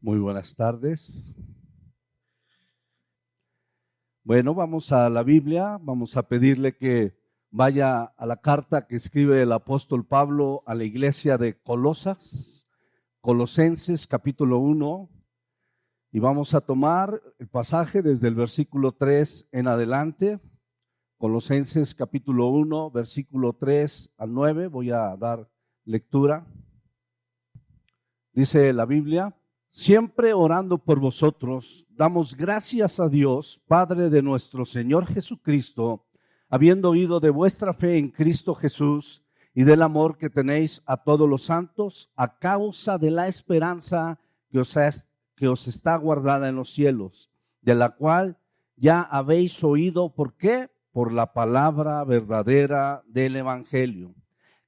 Muy buenas tardes. Bueno, vamos a la Biblia, vamos a pedirle que vaya a la carta que escribe el apóstol Pablo a la iglesia de Colosenses capítulo 1, y vamos a tomar el pasaje desde el versículo 3 en adelante. Colosenses capítulo 1, versículo 3 al 9, voy a dar lectura. Dice la Biblia: siempre orando por vosotros, damos gracias a Dios, Padre de nuestro Señor Jesucristo, habiendo oído de vuestra fe en Cristo Jesús y del amor que tenéis a todos los santos, a causa de la esperanza que os está guardada en los cielos, de la cual ya habéis oído. ¿Por qué? Por la palabra verdadera del Evangelio,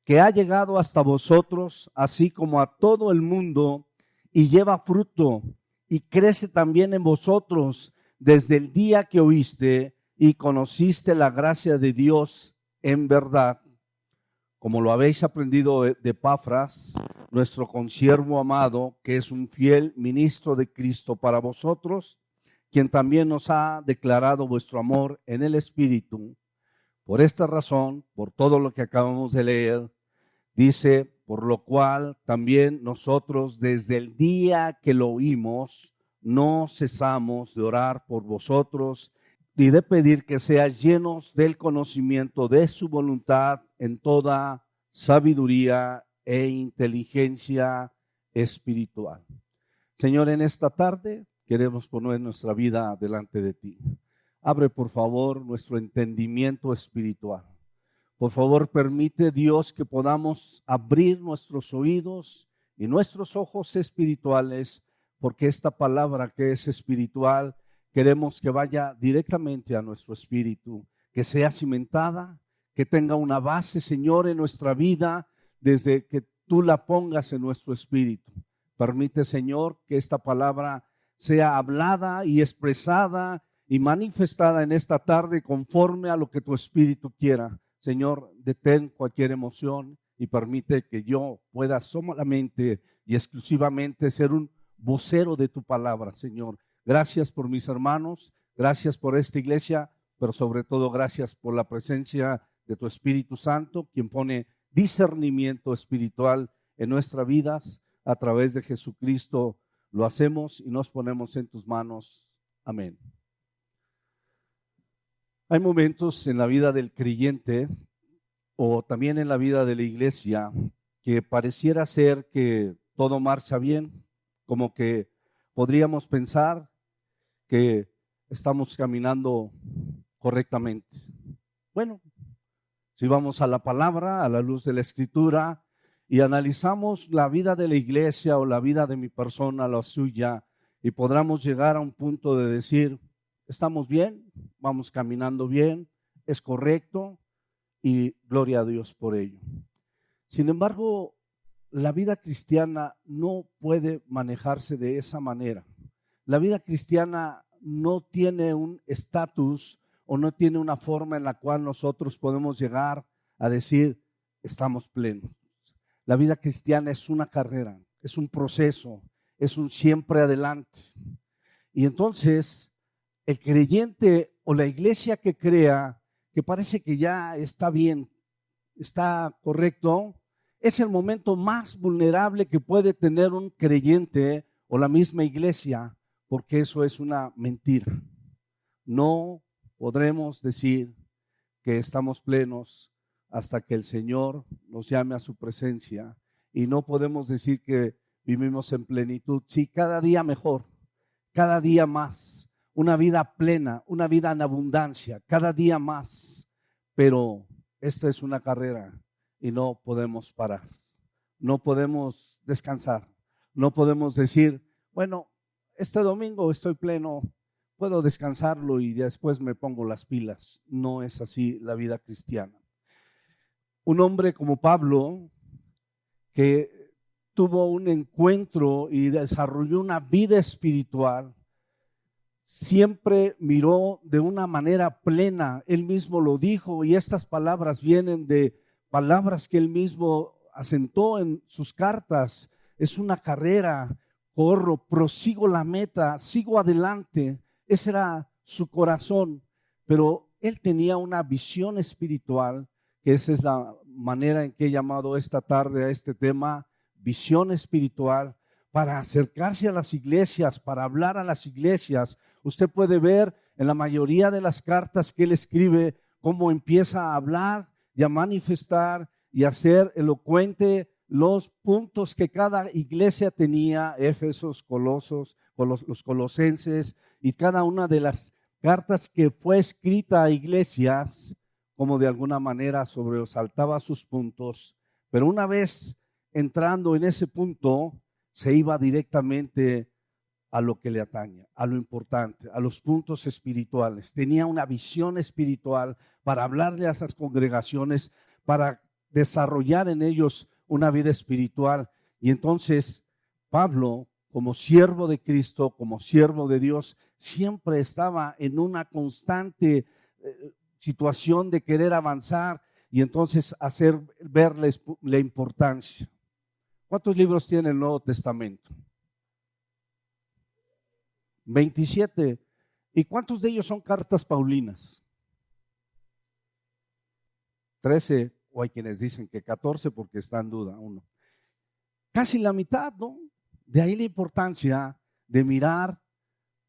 que ha llegado hasta vosotros, así como a todo el mundo, y lleva fruto, y crece también en vosotros desde el día que oíste y conociste la gracia de Dios en verdad, como lo habéis aprendido de Epafras, nuestro consiervo amado, que es un fiel ministro de Cristo para vosotros, quien también nos ha declarado vuestro amor en el Espíritu. Por esta razón, por todo lo que acabamos de leer, dice: por lo cual también nosotros desde el día que lo oímos no cesamos de orar por vosotros y de pedir que seáis llenos del conocimiento de su voluntad en toda sabiduría e inteligencia espiritual. Señor, en esta tarde queremos poner nuestra vida delante de ti. Abre, por favor, nuestro entendimiento espiritual. Por favor, permite, Dios, que podamos abrir nuestros oídos y nuestros ojos espirituales, porque esta palabra que es espiritual, queremos que vaya directamente a nuestro espíritu, que sea cimentada, que tenga una base, Señor, en nuestra vida, desde que tú la pongas en nuestro espíritu. Permite, Señor, que esta palabra sea hablada y expresada y manifestada en esta tarde conforme a lo que tu espíritu quiera. Señor, detén cualquier emoción y permite que yo pueda solamente y exclusivamente ser un vocero de tu palabra, Señor. Gracias por mis hermanos, gracias por esta iglesia, pero sobre todo gracias por la presencia de tu Espíritu Santo, quien pone discernimiento espiritual en nuestras vidas. A través de Jesucristo lo hacemos y nos ponemos en tus manos. Amén. Hay momentos en la vida del creyente o también en la vida de la iglesia que pareciera ser que todo marcha bien, como que podríamos pensar que estamos caminando correctamente. Bueno, si vamos a la palabra, a la luz de la Escritura, y analizamos la vida de la iglesia o la vida de mi persona, la suya, y podremos llegar a un punto de decir: estamos bien, vamos caminando bien, es correcto, y gloria a Dios por ello. Sin embargo, la vida cristiana no puede manejarse de esa manera. La vida cristiana no tiene un estatus o no tiene una forma en la cual nosotros podemos llegar a decir: estamos plenos. La vida cristiana es una carrera, es un proceso, es un siempre adelante. Y entonces, el creyente o la iglesia que crea que parece que ya está bien, está correcto, es el momento más vulnerable que puede tener un creyente o la misma iglesia, porque eso es una mentira. No podremos decir que estamos plenos hasta que el Señor nos llame a su presencia, y no podemos decir que vivimos en plenitud. Sí, cada día mejor, cada día más. Una vida plena, una vida en abundancia, cada día más. Pero esta es una carrera y no podemos parar. No podemos descansar. No podemos decir: bueno, este domingo estoy pleno, puedo descansarlo y después me pongo las pilas. No es así la vida cristiana. Un hombre como Pablo, que tuvo un encuentro y desarrolló una vida espiritual, siempre miró de una manera plena. Él mismo lo dijo, y estas palabras vienen de palabras que él mismo asentó en sus cartas. Es una carrera. corro, prosigo la meta, sigo adelante. Ese era su corazón, pero él tenía una visión espiritual, que esa es la manera en que he llamado esta tarde a este tema, visión espiritual, para acercarse a las iglesias, para hablar a las iglesias. Usted puede ver en la mayoría de las cartas que él escribe cómo empieza a hablar y a manifestar y a ser elocuente los puntos que cada iglesia tenía, Éfesos, Colosos, los colosenses, y cada una de las cartas que fue escrita a iglesias, como de alguna manera sobresaltaba sus puntos, pero una vez entrando en ese punto, se iba directamente a lo que le atañe, a lo importante, a los puntos espirituales. Tenía una visión espiritual para hablarle a esas congregaciones, para desarrollar en ellos una vida espiritual. Y entonces Pablo, como siervo de Cristo, como siervo de Dios, siempre estaba en una constante situación de querer avanzar y entonces hacer verles la importancia. ¿Cuántos libros tiene el Nuevo Testamento? 27. ¿Y cuántos de ellos son cartas paulinas? 13, o hay quienes dicen que 14 porque está en duda uno. Casi la mitad, ¿no? De ahí la importancia de mirar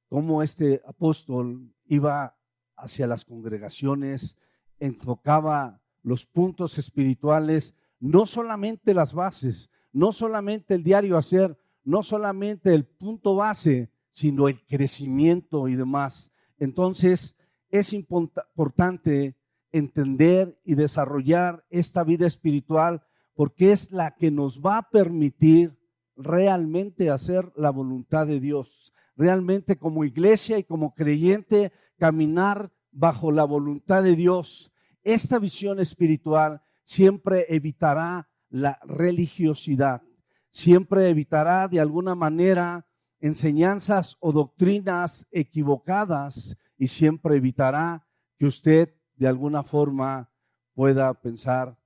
cómo este apóstol iba hacia las congregaciones, enfocaba los puntos espirituales, no solamente las bases, no solamente el diario hacer, no solamente el punto base, sino el crecimiento y demás. Entonces es importante entender y desarrollar esta vida espiritual, porque es la que nos va a permitir realmente hacer la voluntad de Dios, realmente como iglesia y como creyente caminar bajo la voluntad de Dios. Esta visión espiritual siempre evitará la religiosidad, siempre evitará de alguna manera enseñanzas o doctrinas equivocadas y siempre evitará que usted de alguna forma pueda pensar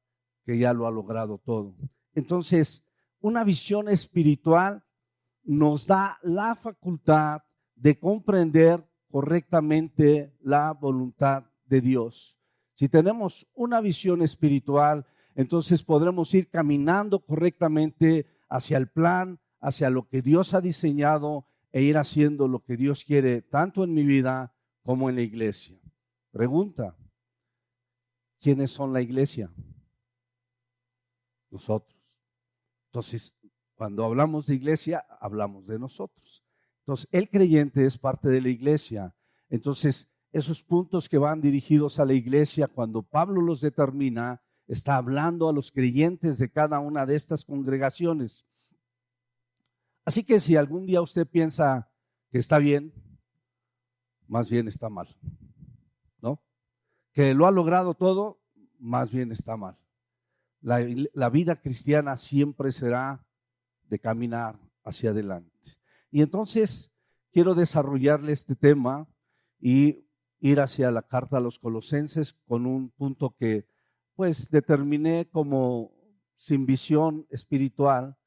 que ya lo ha logrado todo. Entonces, una visión espiritual nos da la facultad de comprender correctamente la voluntad de Dios. Si tenemos una visión espiritual, entonces podremos ir caminando correctamente hacia el plan, hacia lo que Dios ha diseñado e ir haciendo lo que Dios quiere, tanto en mi vida como en la iglesia. Pregunta: ¿quiénes son la iglesia? Nosotros. Entonces, cuando hablamos de iglesia, hablamos de nosotros. Entonces, el creyente es parte de la iglesia. Entonces, esos puntos que van dirigidos a la iglesia, cuando Pablo los determina, está hablando a los creyentes de cada una de estas congregaciones. Así que si algún día usted piensa que está bien, más bien está mal, ¿no? Que lo ha logrado todo, más bien está mal. La vida cristiana siempre será de caminar hacia adelante. Y entonces quiero desarrollarle este tema y ir hacia la carta a los Colosenses con un punto que pues determiné como sin visión espiritual,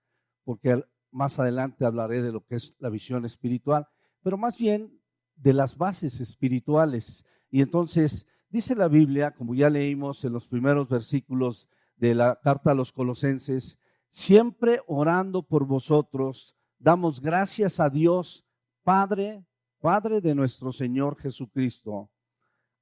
porque más adelante hablaré de lo que es la visión espiritual, pero más bien de las bases espirituales. Y entonces dice la Biblia, como ya leímos en los primeros versículos de la carta a los Colosenses: siempre orando por vosotros, damos gracias a Dios, Padre de nuestro Señor Jesucristo,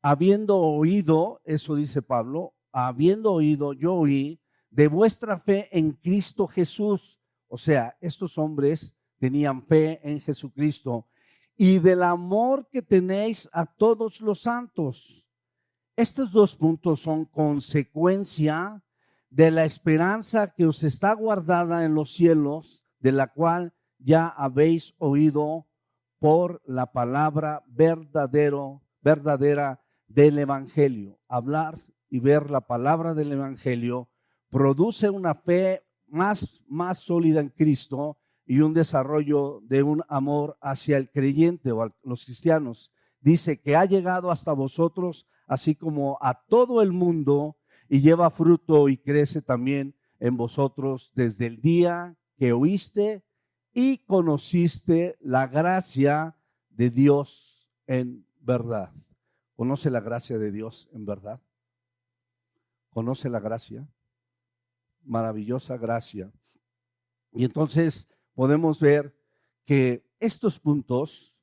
habiendo oído, eso dice Pablo, habiendo oído, yo oí, de vuestra fe en Cristo Jesús. O sea, estos hombres tenían fe en Jesucristo, y del amor que tenéis a todos los santos. Estos dos puntos son consecuencia de la esperanza que os está guardada en los cielos, de la cual ya habéis oído por la palabra verdadera del Evangelio. Hablar y ver la palabra del Evangelio produce una fe más sólida en Cristo y un desarrollo de un amor hacia el creyente o a los cristianos. Dice que ha llegado hasta vosotros, así como a todo el mundo, y lleva fruto y crece también en vosotros desde el día que oíste y conociste la gracia de Dios en verdad. ¿Conoce la gracia de Dios en verdad? ¿Conoce la gracia? Maravillosa gracia. Y entonces podemos ver que estos puntos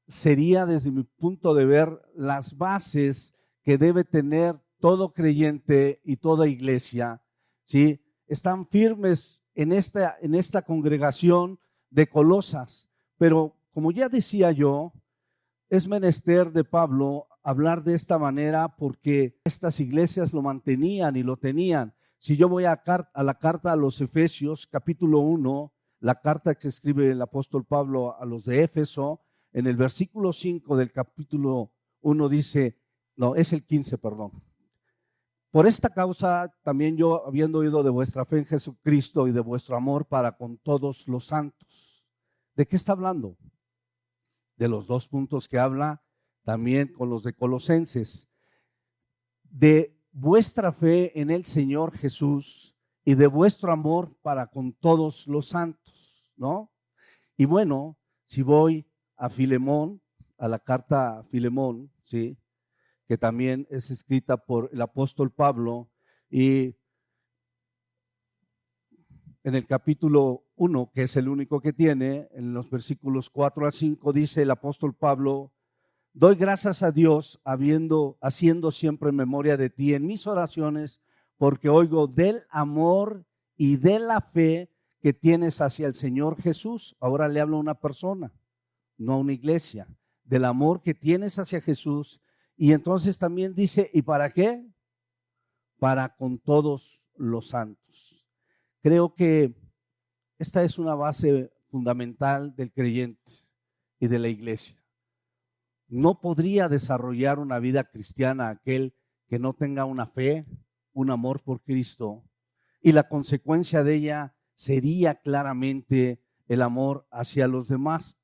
sería, desde mi punto de ver, las bases que debe tener todo creyente y toda iglesia, ¿sí? Están firmes en esta congregación de Colosas, pero como ya decía yo, es menester de Pablo hablar de esta manera porque estas iglesias lo mantenían y lo tenían. Si yo voy a la carta a los Efesios, capítulo 1, la carta que escribe el apóstol Pablo a los de Éfeso, en el versículo 5 del capítulo 1 dice, no, es el 15, perdón. Por esta causa también yo, habiendo oído de vuestra fe en Jesucristo y de vuestro amor para con todos los santos. ¿De qué está hablando? De los dos puntos que habla también con los de Colosenses. De vuestra fe en el Señor Jesús y de vuestro amor para con todos los santos, ¿no? Y bueno, si voy a Filemón, a la carta a Filemón, ¿sí?, que también es escrita por el apóstol Pablo, y en el capítulo 1, que es el único que tiene, en los versículos 4 a 5, dice el apóstol Pablo: doy gracias a Dios haciendo siempre memoria de ti en mis oraciones, porque oigo del amor y de la fe que tienes hacia el Señor Jesús. Ahora le hablo a una persona, no a una iglesia, del amor que tienes hacia Jesús. Y entonces también dice, ¿y para qué? Para con todos los santos. Creo que esta es una base fundamental del creyente y de la iglesia. No podría desarrollar una vida cristiana aquel que no tenga una fe, un amor por Cristo, y la consecuencia de ella sería claramente el amor hacia los demás.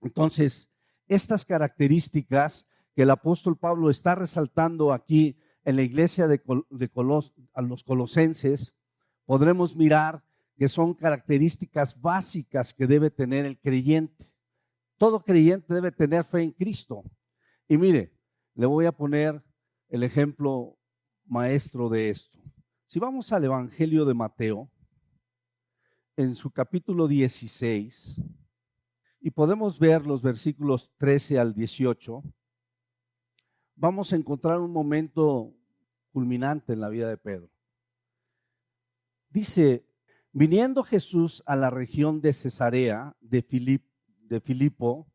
Entonces, estas características que el apóstol Pablo está resaltando aquí en la iglesia a los colosenses, podremos mirar que son características básicas que debe tener el creyente. Todo creyente debe tener fe en Cristo. Y mire, le voy a poner el ejemplo maestro de esto. Si vamos al Evangelio de Mateo, en su capítulo 16, y podemos ver los versículos 13 al 18, vamos a encontrar un momento culminante en la vida de Pedro. Dice, viniendo Jesús a la región de Cesarea de Filipo,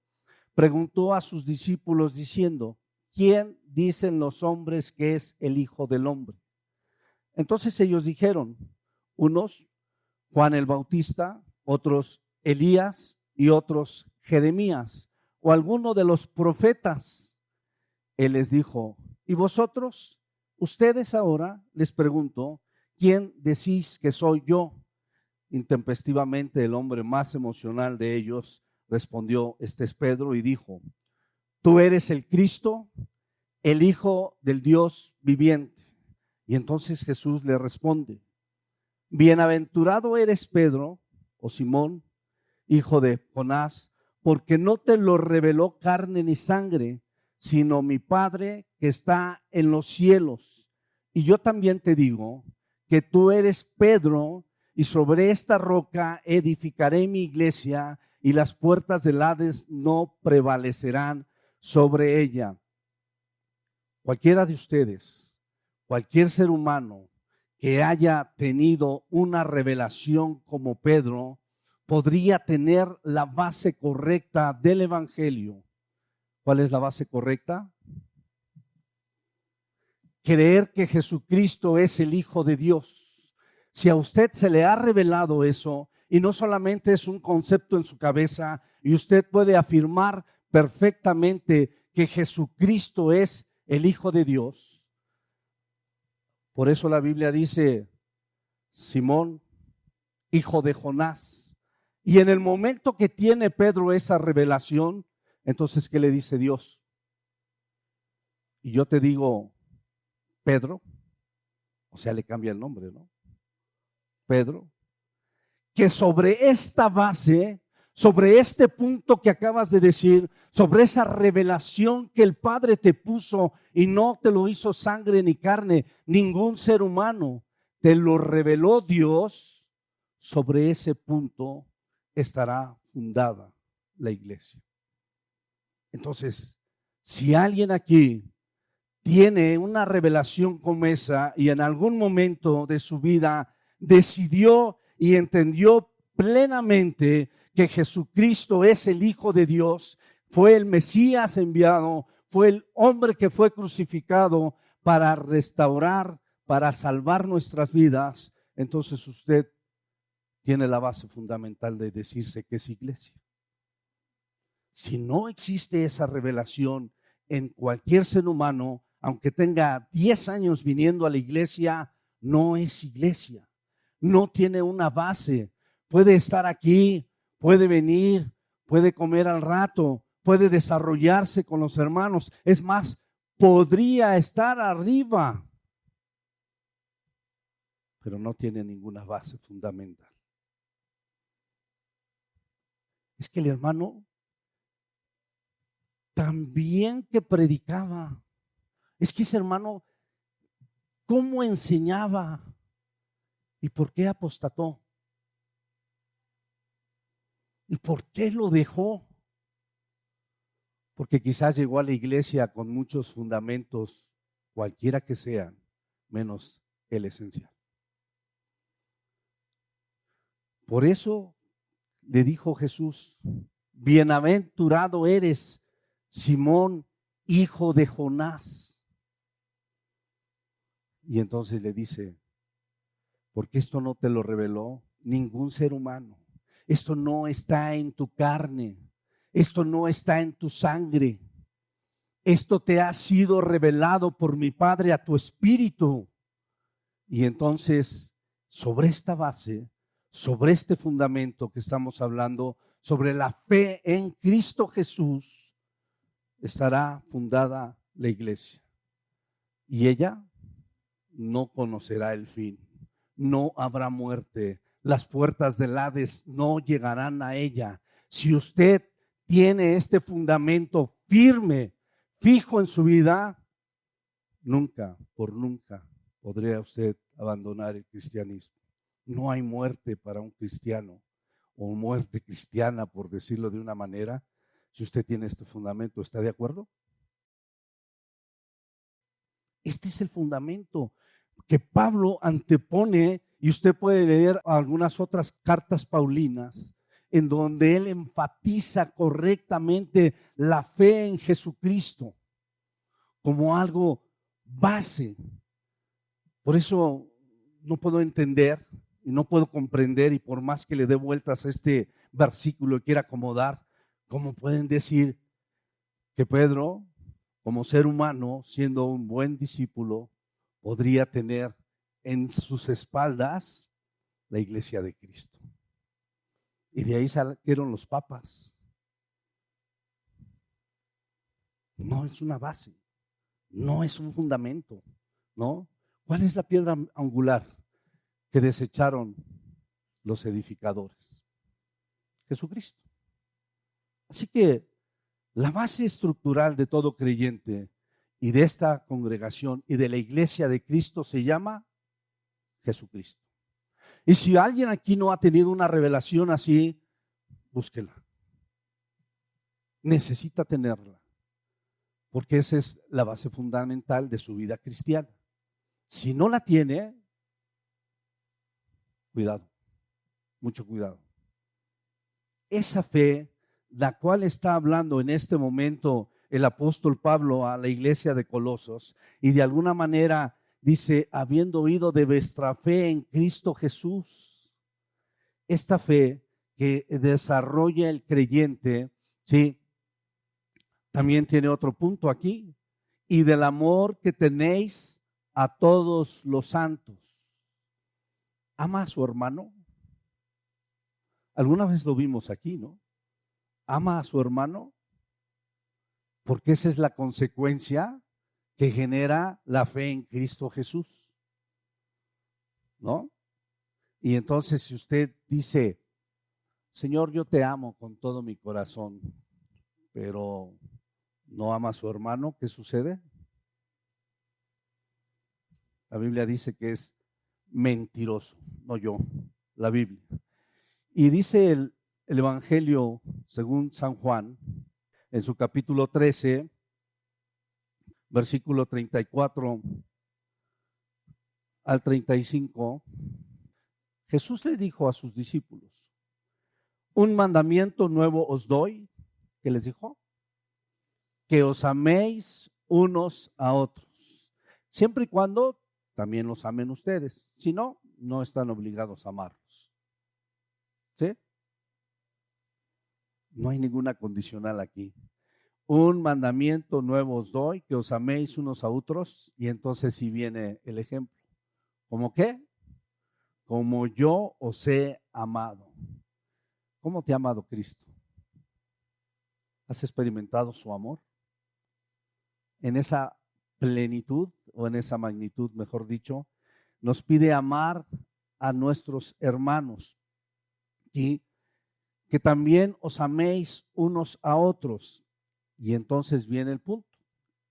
preguntó a sus discípulos diciendo, ¿quién dicen los hombres que es el Hijo del Hombre? Entonces ellos dijeron, unos Juan el Bautista, otros Elías y otros Jeremías o alguno de los profetas. Él les dijo, ¿y vosotros? Ustedes ahora, les pregunto, ¿quién decís que soy yo? Intempestivamente el hombre más emocional de ellos respondió, este es Pedro, y dijo, tú eres el Cristo, el Hijo del Dios viviente. Y entonces Jesús le responde, bienaventurado eres Pedro, o Simón, hijo de Jonás, porque no te lo reveló carne ni sangre, sino mi Padre que está en los cielos. Y yo también te digo que tú eres Pedro, y sobre esta roca edificaré mi iglesia, y las puertas del Hades no prevalecerán sobre ella. Cualquiera de ustedes, cualquier ser humano que haya tenido una revelación como Pedro, podría tener la base correcta del Evangelio. ¿Cuál es la base correcta? Creer que Jesucristo es el Hijo de Dios. Si a usted se le ha revelado eso, y no solamente es un concepto en su cabeza, y usted puede afirmar perfectamente que Jesucristo es el Hijo de Dios. Por eso la Biblia dice, Simón, hijo de Jonás. Y en el momento que tiene Pedro esa revelación, entonces, ¿qué le dice Dios? Y yo te digo, Pedro, o sea, le cambia el nombre, ¿no? Pedro, que sobre esta base, sobre este punto que acabas de decir, sobre esa revelación que el Padre te puso y no te lo hizo sangre ni carne, ningún ser humano, te lo reveló Dios, sobre ese punto estará fundada la iglesia. Entonces, si alguien aquí tiene una revelación como esa y en algún momento de su vida decidió y entendió plenamente que Jesucristo es el Hijo de Dios, fue el Mesías enviado, fue el hombre que fue crucificado para restaurar, para salvar nuestras vidas, entonces usted tiene la base fundamental de decirse que es iglesia. Si no existe esa revelación en cualquier ser humano, aunque tenga 10 años viniendo a la iglesia, no es iglesia. No tiene una base. Puede estar aquí, puede venir, puede comer al rato, puede desarrollarse con los hermanos. Es más, podría estar arriba, pero no tiene ninguna base fundamental. Es que el hermano también que predicaba, es que ese hermano, ¿cómo enseñaba? ¿Y por qué apostató? ¿Y por qué lo dejó? Porque quizás llegó a la iglesia con muchos fundamentos, cualquiera que sean, menos el esencial. Por eso le dijo Jesús: bienaventurado eres, Simón, hijo de Jonás. Y entonces le dice: porque esto no te lo reveló ningún ser humano. Esto no está en tu carne. Esto no está en tu sangre. Esto te ha sido revelado por mi Padre a tu espíritu. Y entonces, sobre esta base, sobre este fundamento que estamos hablando, sobre la fe en Cristo Jesús, estará fundada la iglesia. Y ella no conocerá el fin. No habrá muerte. Las puertas del Hades no llegarán a ella. Si usted tiene este fundamento firme, fijo en su vida, nunca, por nunca, podría usted abandonar el cristianismo. No hay muerte para un cristiano, o muerte cristiana, por decirlo de una manera, si usted tiene este fundamento. ¿Está de acuerdo? Este es el fundamento que Pablo antepone, y usted puede leer algunas otras cartas paulinas en donde él enfatiza correctamente la fe en Jesucristo como algo base. Por eso no puedo entender y no puedo comprender, y por más que le dé vueltas a este versículo y quiera acomodar, cómo pueden decir que Pedro, como ser humano, siendo un buen discípulo, podría tener en sus espaldas la iglesia de Cristo. Y de ahí salieron los papas. No es una base, no es un fundamento, ¿no? ¿Cuál es la piedra angular que desecharon los edificadores? Jesucristo. Así que la base estructural de todo creyente y de esta congregación y de la iglesia de Cristo se llama Jesucristo. Y si alguien aquí no ha tenido una revelación así, búsquela. Necesita tenerla, porque esa es la base fundamental de su vida cristiana. Si no la tiene, cuidado, mucho cuidado. Esa fe, la cual está hablando en este momento el apóstol Pablo a la iglesia de Colosos, y de alguna manera dice: habiendo oído de vuestra fe en Cristo Jesús. Esta fe que desarrolla el creyente, ¿sí? También tiene otro punto aquí: y del amor que tenéis a todos los santos. ¿Ama a su hermano? Alguna vez lo vimos aquí, ¿no? ¿Ama a su hermano? Porque esa es la consecuencia que genera la fe en Cristo Jesús, ¿no? Y entonces si usted dice, Señor, yo te amo con todo mi corazón, pero no ama a su hermano, ¿qué sucede? La Biblia dice que es mentiroso, no yo, la Biblia. Y dice el Evangelio según San Juan, en su capítulo 13, versículo 34 al 35, Jesús le dijo a sus discípulos, un mandamiento nuevo os doy, ¿qué les dijo? Que os améis unos a otros, siempre y cuando también los amen ustedes, si no, no están obligados a amarlos. ¿Sí? No hay ninguna condicional aquí. Un mandamiento nuevo os doy, que os améis unos a otros, y entonces sí viene el ejemplo. ¿Cómo qué? Como yo os he amado. ¿Cómo te ha amado Cristo? ¿Has experimentado su amor? En esa plenitud o en esa magnitud, mejor dicho, nos pide amar a nuestros hermanos y que también os améis unos a otros. Y entonces viene el punto.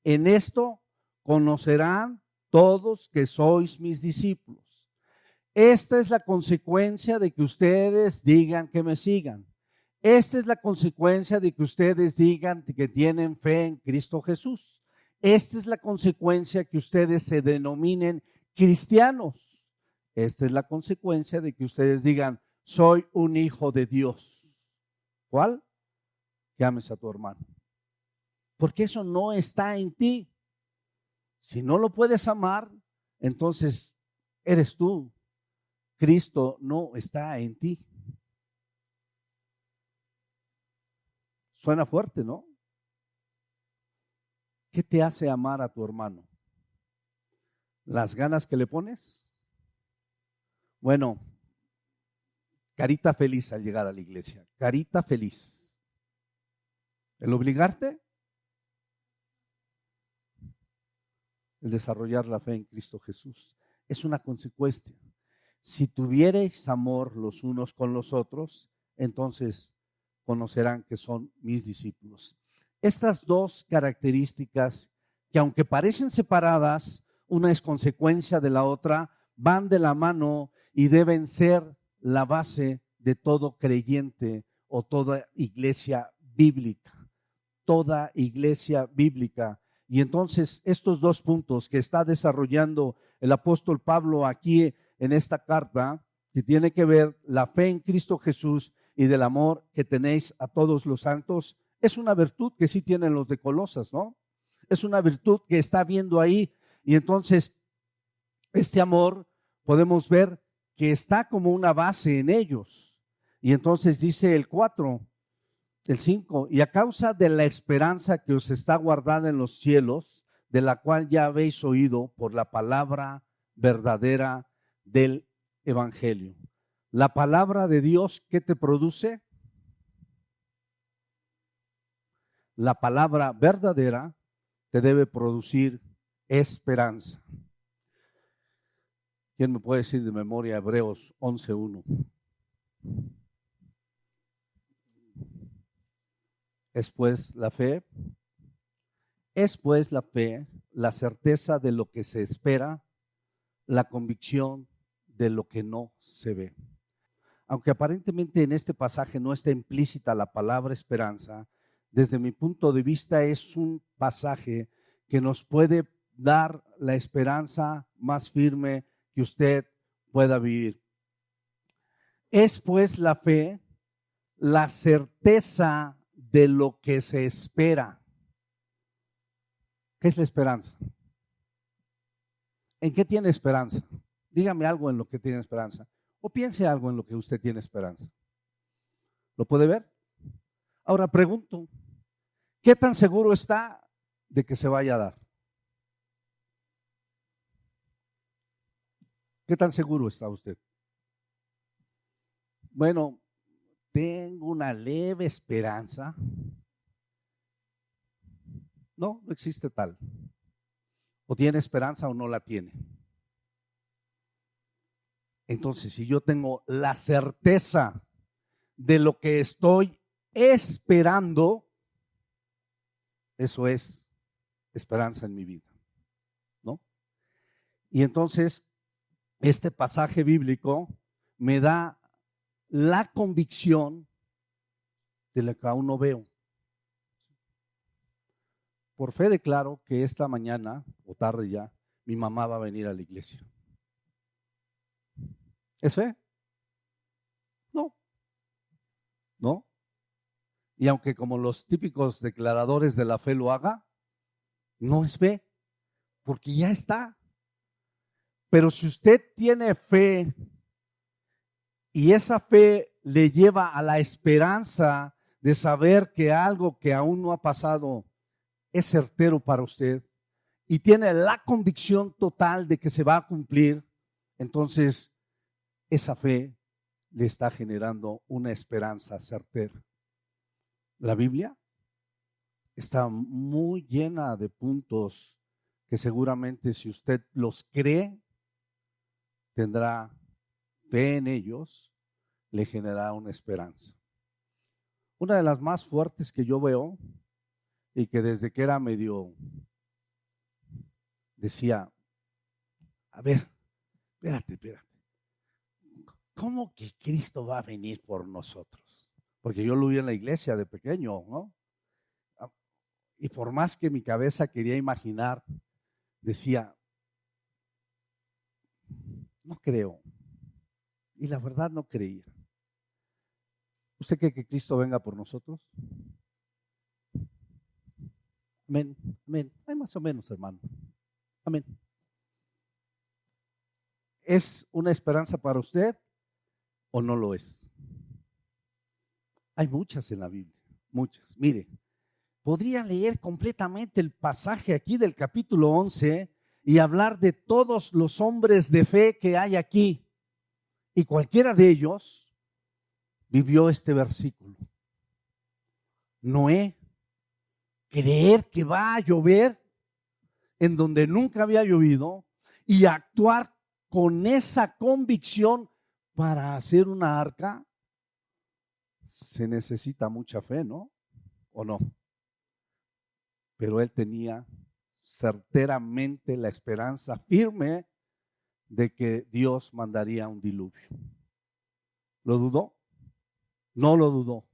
En esto conocerán todos que sois mis discípulos. Esta es la consecuencia de que ustedes digan que me sigan. Esta es la consecuencia de que ustedes digan que tienen fe en Cristo Jesús. Esta es la consecuencia que ustedes se denominen cristianos. Esta es la consecuencia de que ustedes digan, soy un hijo de Dios. ¿Cuál? Que ames a tu hermano. Porque eso no está en ti. Si no lo puedes amar, entonces eres tú. Cristo no está en ti. Suena fuerte, ¿no? ¿Qué te hace amar a tu hermano? ¿Las ganas que le pones? Bueno, carita feliz al llegar a la iglesia. Carita feliz. ¿El obligarte? El desarrollar la fe en Cristo Jesús. Es una consecuencia. Si tuviereis amor los unos con los otros, entonces conocerán que son mis discípulos. Estas dos características, que aunque parecen separadas, una es consecuencia de la otra, van de la mano y deben ser la base de todo creyente o toda iglesia bíblica. Toda iglesia bíblica. Y entonces estos dos puntos que está desarrollando el apóstol Pablo aquí en esta carta, que tiene que ver la fe en Cristo Jesús y del amor que tenéis a todos los santos, es una virtud que sí tienen los de Colosas, ¿no? Es una virtud que está viendo ahí. Y entonces este amor podemos ver que está como una base en ellos. Y entonces dice el 4, el 5, y a causa de la esperanza que os está guardada en los cielos, de la cual ya habéis oído por la palabra verdadera del evangelio. La palabra de Dios, ¿qué te produce? La palabra verdadera te debe producir esperanza. ¿Quién me puede decir de memoria Hebreos 11:1? Es pues la fe, la certeza de lo que se espera, la convicción de lo que no se ve. Aunque aparentemente en este pasaje no está implícita la palabra esperanza, desde mi punto de vista es un pasaje que nos puede dar la esperanza más firme que usted pueda vivir. Es pues la fe, la certeza de lo que se espera. ¿Qué es la esperanza? ¿En qué tiene esperanza? Dígame algo en lo que tiene esperanza. O piense algo en lo que usted tiene esperanza. ¿Lo puede ver? Ahora pregunto, ¿qué tan seguro está de que se vaya a dar? ¿Qué tan seguro está usted? Bueno, tengo una leve esperanza. No, no existe tal. O tiene esperanza o no la tiene. Entonces, si yo tengo la certeza de lo que estoy esperando, eso es esperanza en mi vida, ¿no? Y entonces, este pasaje bíblico me da la convicción de lo que aún no veo. Por fe declaro que esta mañana o tarde ya, mi mamá va a venir a la iglesia. ¿Es fe? No. ¿No? Y aunque como los típicos declaradores de la fe lo haga, no es fe, porque ya está. Pero si usted tiene fe y esa fe le lleva a la esperanza de saber que algo que aún no ha pasado es certero para usted y tiene la convicción total de que se va a cumplir, entonces esa fe le está generando una esperanza certera. La Biblia está muy llena de puntos que seguramente si usted los cree, tendrá fe en ellos, le generará una esperanza. Una de las más fuertes que yo veo y que desde que era medio decía, a ver, espérate, ¿cómo que Cristo va a venir por nosotros? Porque yo lo vi en la iglesia de pequeño, ¿no? Y por más que mi cabeza quería imaginar, decía, no creo. Y la verdad no creía. ¿Usted cree que Cristo venga por nosotros? Amén, amén. Hay más o menos, hermano. Amén. ¿Es una esperanza para usted o no lo es? Hay muchas en la Biblia, muchas. Mire, podría leer completamente el pasaje aquí del capítulo 11 y hablar de todos los hombres de fe que hay aquí. Y cualquiera de ellos vivió este versículo. Noé, creer que va a llover en donde nunca había llovido y actuar con esa convicción para hacer una arca, se necesita mucha fe, ¿no? ¿O no? Pero él tenía certeramente la esperanza firme de que Dios mandaría un diluvio. ¿Lo dudó? No lo dudó.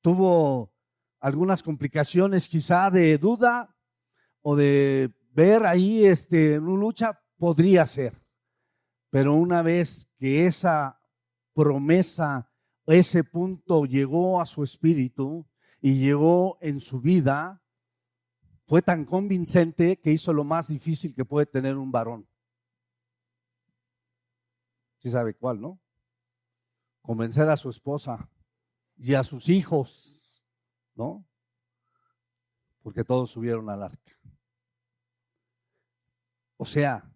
Tuvo algunas complicaciones quizá de duda o de ver ahí una lucha, podría ser. Pero una vez que esa promesa, ese punto llegó a su espíritu y llegó en su vida, fue tan convincente que hizo lo más difícil que puede tener un varón. ¿Sí sabe cuál, no? Convencer a su esposa y a sus hijos, ¿no? Porque todos subieron al arca. O sea,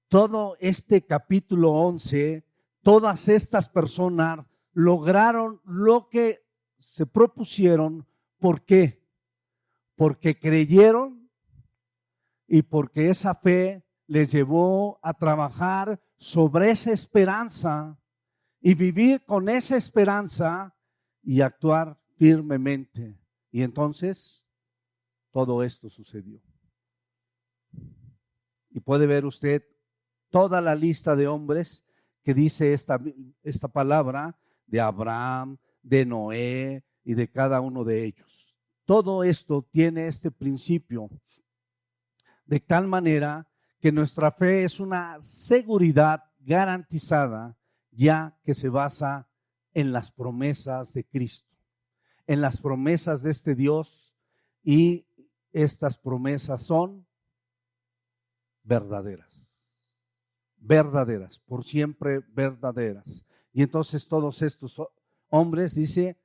todo este capítulo 11, todas estas personas lograron lo que se propusieron. ¿Por qué? Porque creyeron y porque esa fe les llevó a trabajar sobre esa esperanza y vivir con esa esperanza y actuar firmemente. Y entonces todo esto sucedió. Y puede ver usted toda la lista de hombres que dice esta palabra de Abraham, de Noé y de cada uno de ellos. Todo esto tiene este principio de tal manera que nuestra fe es una seguridad garantizada, ya que se basa en las promesas de Cristo, en las promesas de este Dios, y estas promesas son verdaderas, por siempre verdaderas. Y entonces todos estos hombres, dice,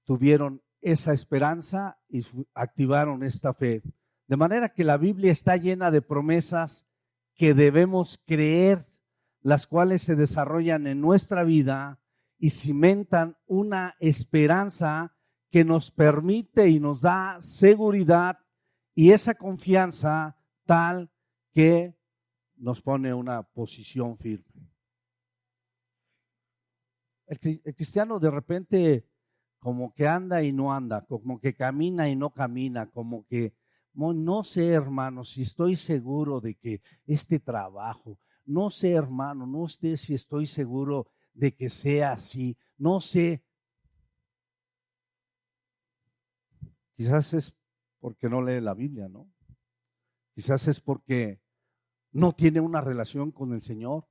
tuvieron esa esperanza y activaron esta fe. De manera que la Biblia está llena de promesas que debemos creer, las cuales se desarrollan en nuestra vida y cimentan una esperanza que nos permite y nos da seguridad y esa confianza tal que nos pone una posición firme. El cristiano de repente como que anda y no anda, como que camina y no camina, como que no sé, hermano, si estoy seguro de que este trabajo, no sé, hermano, no sé si estoy seguro de que sea así, no sé. Quizás es porque no lee la Biblia, ¿no? Quizás es porque no tiene una relación con el Señor.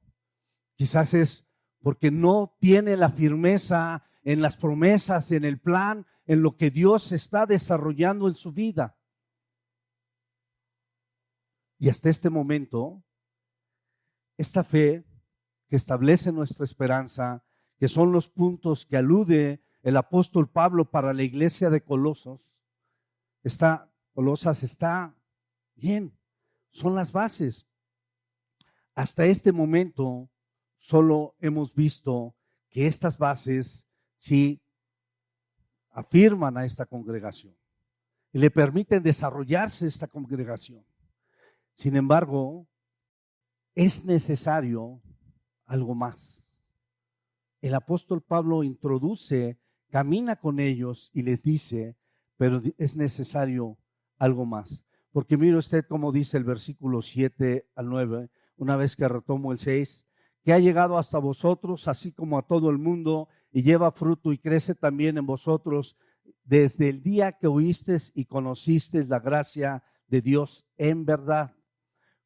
Quizás es porque no tiene la firmeza en las promesas, en el plan, en lo que Dios está desarrollando en su vida. Y hasta este momento, esta fe que establece nuestra esperanza, que son los puntos que alude el apóstol Pablo para la iglesia de Colosas, está bien, son las bases. Hasta este momento solo hemos visto que estas bases sí afirman a esta congregación y le permiten desarrollarse esta congregación. Sin embargo, es necesario algo más. El apóstol Pablo camina con ellos y les dice, pero es necesario algo más. Porque mire usted cómo dice el versículo 7 al 9, una vez que retomo el 6, que ha llegado hasta vosotros, así como a todo el mundo, y lleva fruto y crece también en vosotros, desde el día que oísteis y conocisteis la gracia de Dios en verdad,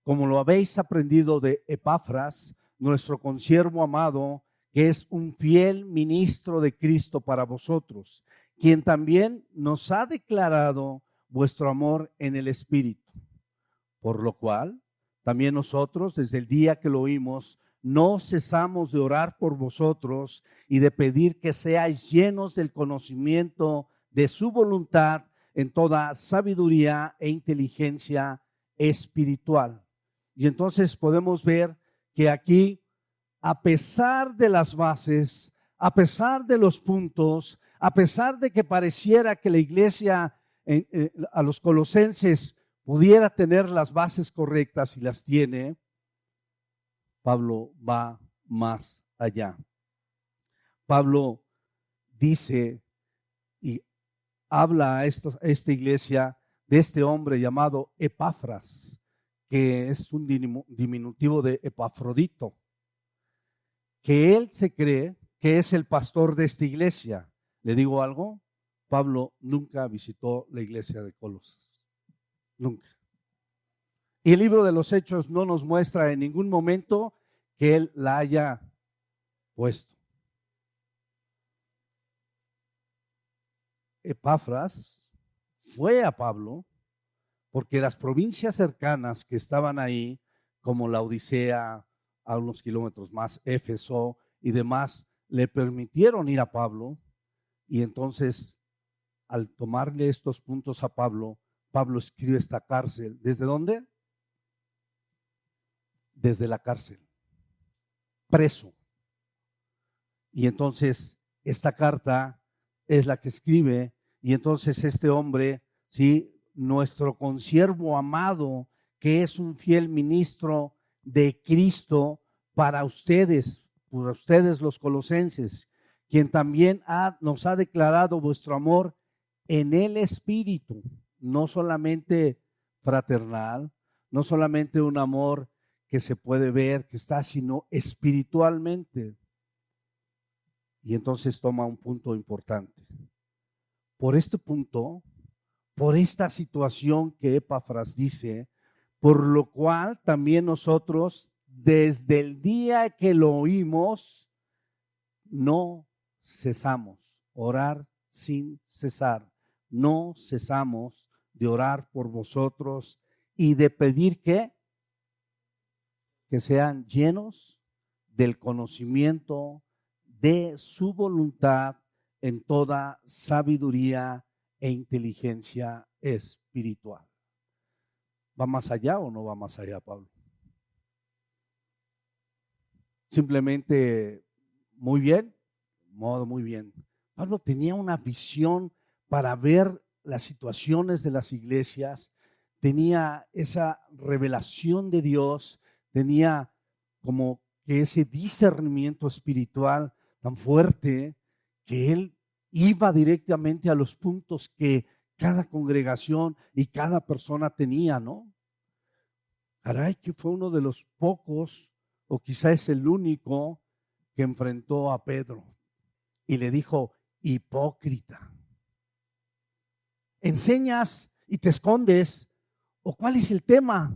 como lo habéis aprendido de Epafras, nuestro consiervo amado, que es un fiel ministro de Cristo para vosotros, quien también nos ha declarado vuestro amor en el Espíritu. Por lo cual, también nosotros, desde el día que lo oímos, no cesamos de orar por vosotros y de pedir que seáis llenos del conocimiento de su voluntad en toda sabiduría e inteligencia espiritual. Y entonces podemos ver que aquí, a pesar de las bases, a pesar de los puntos, a pesar de que pareciera que la iglesia a los colosenses pudiera tener las bases correctas y las tiene, Pablo va más allá. Pablo dice y habla a esta iglesia de este hombre llamado Epafras, que es un diminutivo de Epafrodito, que él se cree que es el pastor de esta iglesia. ¿Le digo algo? Pablo nunca visitó la iglesia de Colosas. Nunca. Y el libro de los Hechos no nos muestra en ningún momento que él la haya puesto. Epafras fue a Pablo porque las provincias cercanas que estaban ahí, como la Odisea, a unos kilómetros más, Éfeso y demás, le permitieron ir a Pablo. Y entonces, al tomarle estos puntos a Pablo, Pablo escribe esta cárcel. ¿Desde dónde? Desde la cárcel, preso. Y entonces, esta carta es la que escribe, y entonces este hombre, sí, nuestro consiervo amado, que es un fiel ministro de Cristo para ustedes los colosenses, quien también nos ha declarado vuestro amor en el Espíritu, no solamente fraternal, no solamente un amor que se puede ver, que está, sino espiritualmente. Y entonces toma un punto importante. Por este punto, por esta situación que Epafras dice, por lo cual también nosotros, desde el día que lo oímos, no cesamos, orar sin cesar, no cesamos de orar por vosotros y de pedir que sean llenos del conocimiento de su voluntad en toda sabiduría e inteligencia espiritual. ¿Va más allá o no va más allá, Pablo? Simplemente, muy bien, modo muy bien. Pablo tenía una visión para ver las situaciones de las iglesias, tenía esa revelación de Dios, tenía como que ese discernimiento espiritual tan fuerte que él iba directamente a los puntos que cada congregación y cada persona tenía, ¿no? Caray, que fue uno de los pocos, o quizá es el único, que enfrentó a Pedro y le dijo: hipócrita, enseñas y te escondes, ¿o cuál es el tema?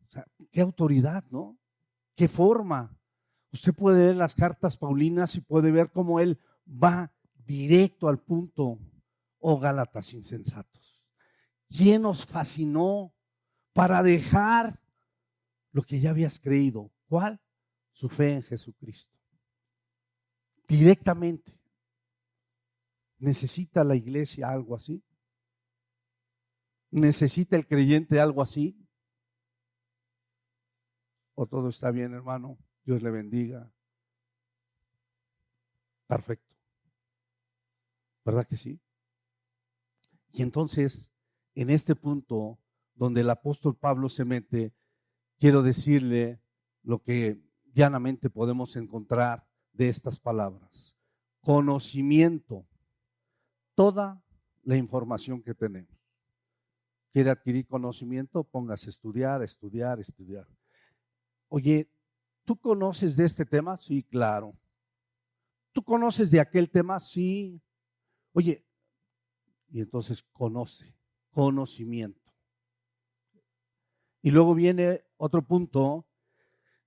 O sea, qué autoridad, ¿no? Qué forma. Usted puede ver las cartas paulinas y puede ver cómo él va directo al punto. Oh, Gálatas insensatos, ¿quién os fascinó para dejar lo que ya habías creído? ¿Cuál? Su fe en Jesucristo. Directamente. ¿Necesita la iglesia algo así? ¿Necesita el creyente algo así? ¿O todo está bien, hermano? Dios le bendiga. Perfecto. ¿Verdad que sí? Y entonces, en este punto donde el apóstol Pablo se mete, quiero decirle lo que llanamente podemos encontrar de estas palabras. Conocimiento. Toda la información que tenemos. ¿Quiere adquirir conocimiento? Póngase a estudiar, estudiar, estudiar. Oye, ¿tú conoces de este tema? Sí, claro. ¿Tú conoces de aquel tema? Sí. Oye, y entonces conoce, conocimiento. Y luego viene otro punto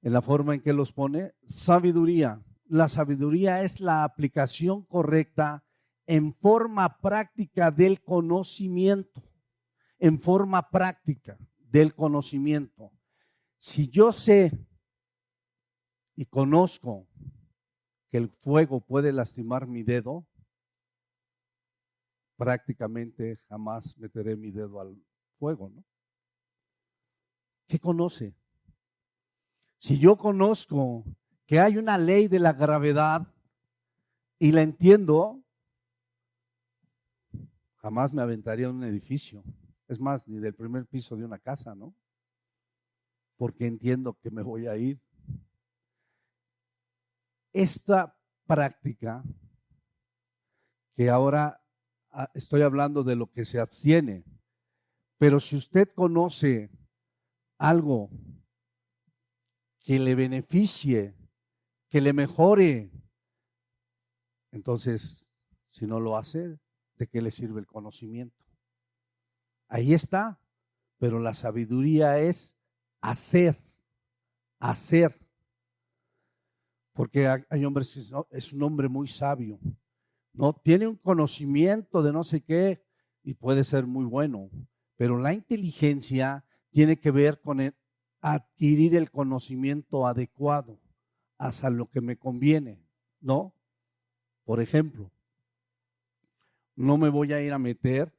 en la forma en que los pone, sabiduría. La sabiduría es la aplicación correcta en forma práctica del conocimiento. En forma práctica del conocimiento. Si yo sé y conozco que el fuego puede lastimar mi dedo, prácticamente jamás meteré mi dedo al fuego, ¿no? ¿Qué conoce? Si yo conozco que hay una ley de la gravedad y la entiendo, jamás me aventaría en un edificio. Es más, ni del primer piso de una casa, ¿no? Porque entiendo que me voy a ir. Esta práctica, que ahora estoy hablando de lo que se abstiene, pero si usted conoce algo que le beneficie, que le mejore, entonces, si no lo hace, ¿de qué le sirve el conocimiento? Ahí está, pero la sabiduría es hacer. Porque hay hombres, es un hombre muy sabio, no tiene un conocimiento de no sé qué y puede ser muy bueno, pero la inteligencia tiene que ver con adquirir el conocimiento adecuado hacia lo que me conviene, ¿no? Por ejemplo, no me voy a ir a meter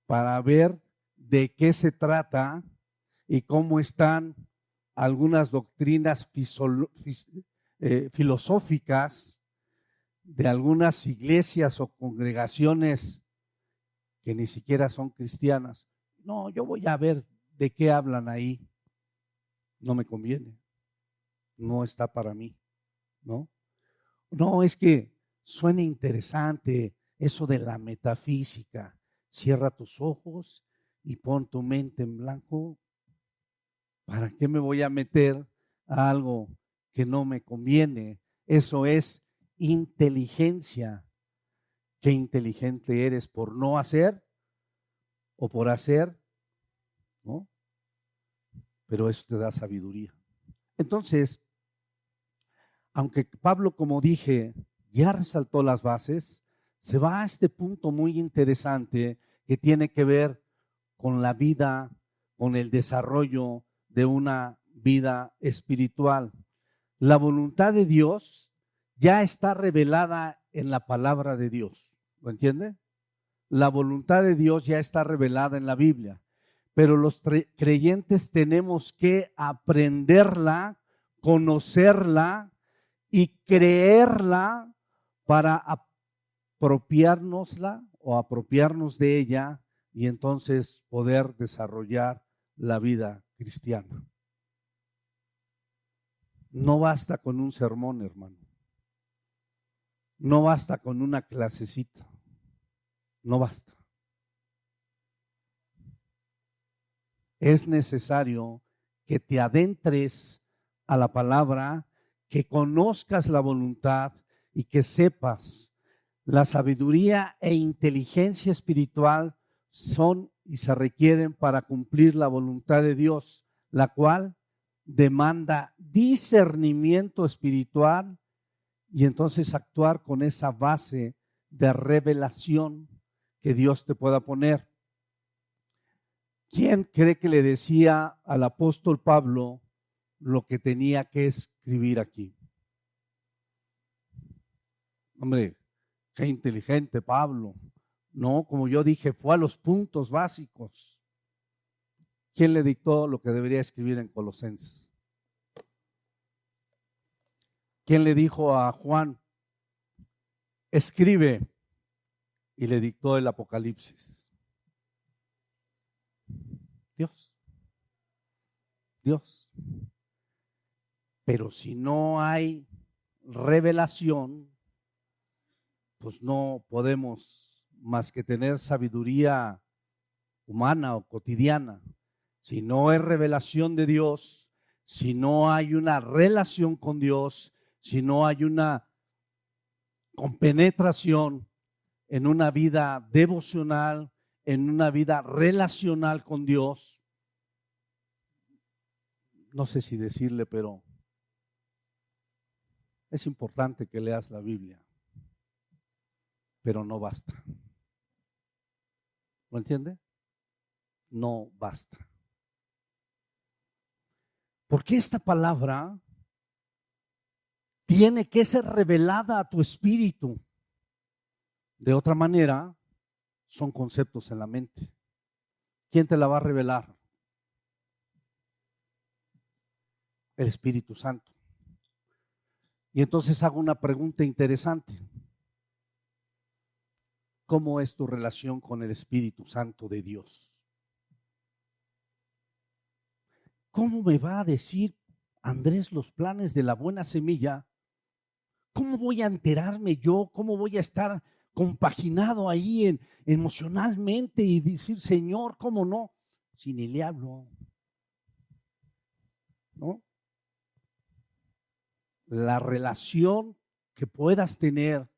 para ver de qué se trata y cómo están algunas doctrinas filosóficas de algunas iglesias o congregaciones que ni siquiera son cristianas. No, yo voy a ver de qué hablan ahí. No me conviene. No está para mí, ¿no? No, es que suena interesante eso de la metafísica. Cierra tus ojos y pon tu mente en blanco. ¿Para qué me voy a meter a algo que no me conviene? Eso es inteligencia. Qué inteligente eres por no hacer o por hacer, ¿no? Pero eso te da sabiduría. Entonces, aunque Pablo, como dije, ya resaltó las bases, se va a este punto muy interesante que tiene que ver con la vida, con el desarrollo de una vida espiritual. La voluntad de Dios ya está revelada en la palabra de Dios. ¿Lo entiende? La voluntad de Dios ya está revelada en la Biblia, pero los creyentes tenemos que aprenderla, conocerla y creerla para apropiárnosla o apropiarnos de ella y entonces poder desarrollar la vida cristiana. No basta con un sermón, hermano. No basta con una clasecita. No basta. Es necesario que te adentres a la palabra, que conozcas la voluntad y que sepas la sabiduría e inteligencia espiritual son y se requieren para cumplir la voluntad de Dios, la cual demanda discernimiento espiritual y entonces actuar con esa base de revelación que Dios te pueda poner. ¿Quién cree que le decía al apóstol Pablo lo que tenía que escribir aquí? Hombre, qué inteligente Pablo. No, como yo dije, fue a los puntos básicos. ¿Quién le dictó lo que debería escribir en Colosenses? ¿Quién le dijo a Juan, escribe? Y le dictó el Apocalipsis. Dios. Dios. Pero si no hay revelación, pues no podemos más que tener sabiduría humana o cotidiana. Si no es revelación de Dios, si no hay una relación con Dios, si no hay una compenetración en una vida devocional, en una vida relacional con Dios, no sé si decirle, pero es importante que leas la Biblia, pero no basta. ¿Lo entiende? No basta. Porque esta palabra tiene que ser revelada a tu espíritu. De otra manera, son conceptos en la mente. ¿Quién te la va a revelar? El Espíritu Santo. Y entonces hago una pregunta interesante. ¿Cómo es tu relación con el Espíritu Santo de Dios? ¿Cómo me va a decir Andrés los planes de la buena semilla? ¿Cómo voy a enterarme yo? ¿Cómo voy a estar compaginado ahí emocionalmente y decir, Señor, cómo no? Si ni le hablo, ¿no? La relación que puedas tener,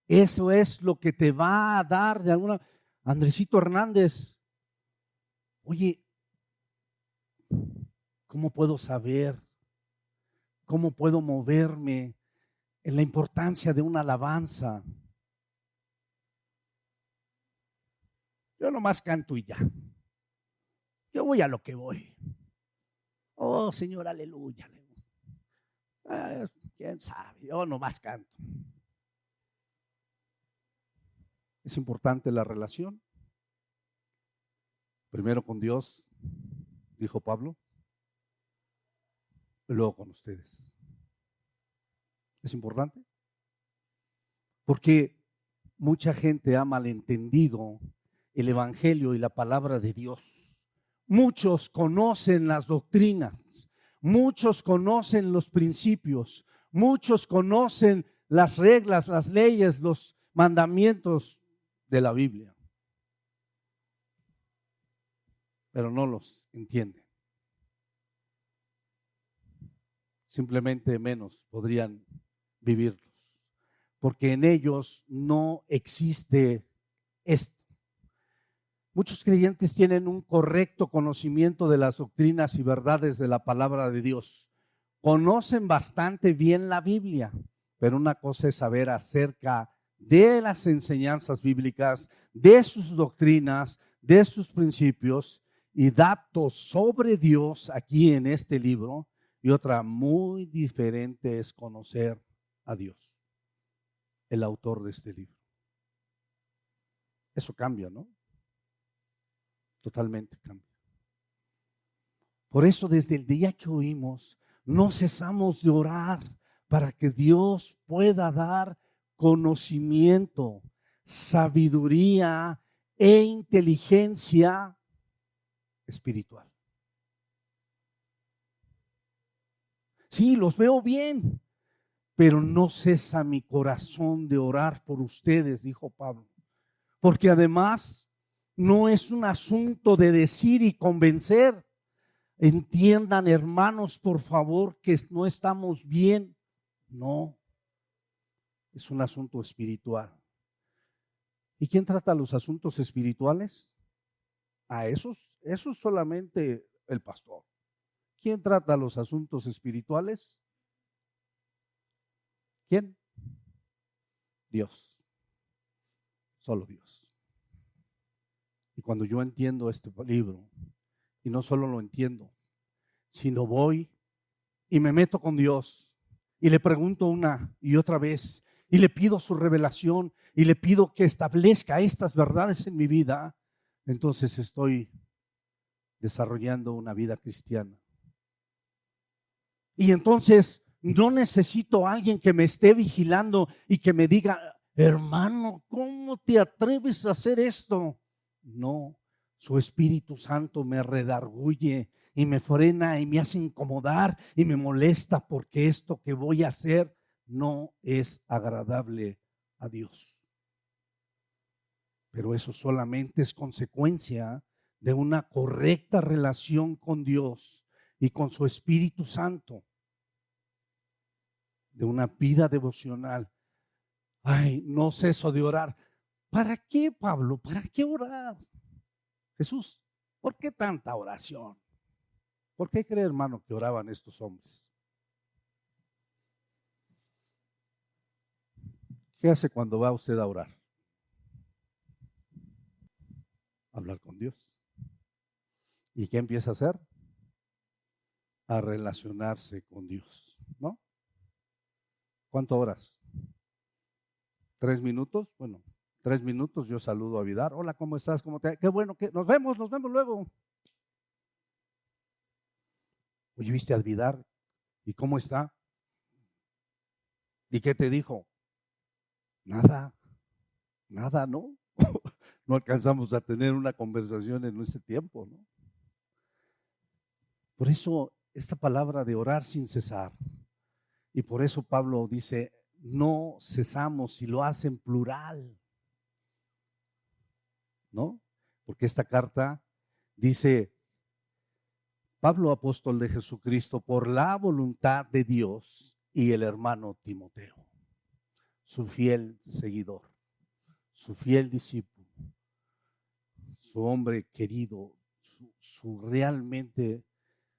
eso es lo que te va a dar de alguna. Andresito Hernández, oye, ¿cómo puedo saber? ¿Cómo puedo moverme en la importancia de una alabanza? Yo nomás canto y ya. Yo voy a lo que voy. Oh, Señor, aleluya. ¿Quién sabe? Yo nomás canto. Es importante la relación. Primero con Dios, dijo Pablo, y luego con ustedes. ¿Es importante? Porque mucha gente ha malentendido el Evangelio y la palabra de Dios. Muchos conocen las doctrinas, muchos conocen los principios, muchos conocen las reglas, las leyes, los mandamientos de la Biblia, pero no los entienden. Simplemente menos podrían vivirlos, porque en ellos no existe esto. Muchos creyentes tienen un correcto conocimiento de las doctrinas y verdades de la palabra de Dios. Conocen bastante bien la Biblia, pero una cosa es saber acerca de las enseñanzas bíblicas, de sus doctrinas, de sus principios y datos sobre Dios aquí en este libro. Y otra muy diferente es conocer a Dios, el autor de este libro. Eso cambia, ¿no? Totalmente cambia. Por eso desde el día que oímos, no cesamos de orar para que Dios pueda dar conocimiento, sabiduría e inteligencia espiritual. Sí, los veo bien, pero no cesa mi corazón de orar por ustedes, dijo Pablo. Porque además no es un asunto de decir y convencer. Entiendan, hermanos, por favor, que no estamos bien. No, es un asunto espiritual. ¿Y quién trata los asuntos espirituales? A esos solamente el pastor. ¿Quién trata los asuntos espirituales? ¿Quién? Dios. Solo Dios. Y cuando yo entiendo este libro, y no solo lo entiendo, sino voy y me meto con Dios y le pregunto una y otra vez y le pido su revelación y le pido que establezca estas verdades en mi vida, entonces estoy desarrollando una vida cristiana. Y entonces no necesito a alguien que me esté vigilando y que me diga, hermano, ¿cómo te atreves a hacer esto? No, su Espíritu Santo me redarguye y me frena y me hace incomodar y me molesta porque esto que voy a hacer no es agradable a Dios. Pero eso solamente es consecuencia de una correcta relación con Dios y con su Espíritu Santo, de una vida devocional. Ay, no ceso de orar. ¿Para qué, Pablo? ¿Para qué orar? Jesús, ¿por qué tanta oración? ¿Por qué cree, hermano, que oraban estos hombres? ¿Qué hace cuando va usted a orar? Hablar con Dios. ¿Y qué empieza a hacer? A relacionarse con Dios, ¿no? ¿Cuánto oras? 3 minutos. Bueno, 3 minutos yo saludo a Vidar. Hola, ¿cómo estás? ¿Cómo te? Qué bueno que nos vemos luego. Oye, ¿viste a Vidar? ¿Y cómo está? ¿Y qué te dijo? Nada, ¿no? No alcanzamos a tener una conversación en ese tiempo, ¿no? Por eso esta palabra de orar sin cesar, y por eso Pablo dice, no cesamos, y lo hace en plural, ¿no? Porque esta carta dice, Pablo, apóstol de Jesucristo, por la voluntad de Dios, y el hermano Timoteo, su fiel seguidor, su fiel discípulo, su hombre querido, su realmente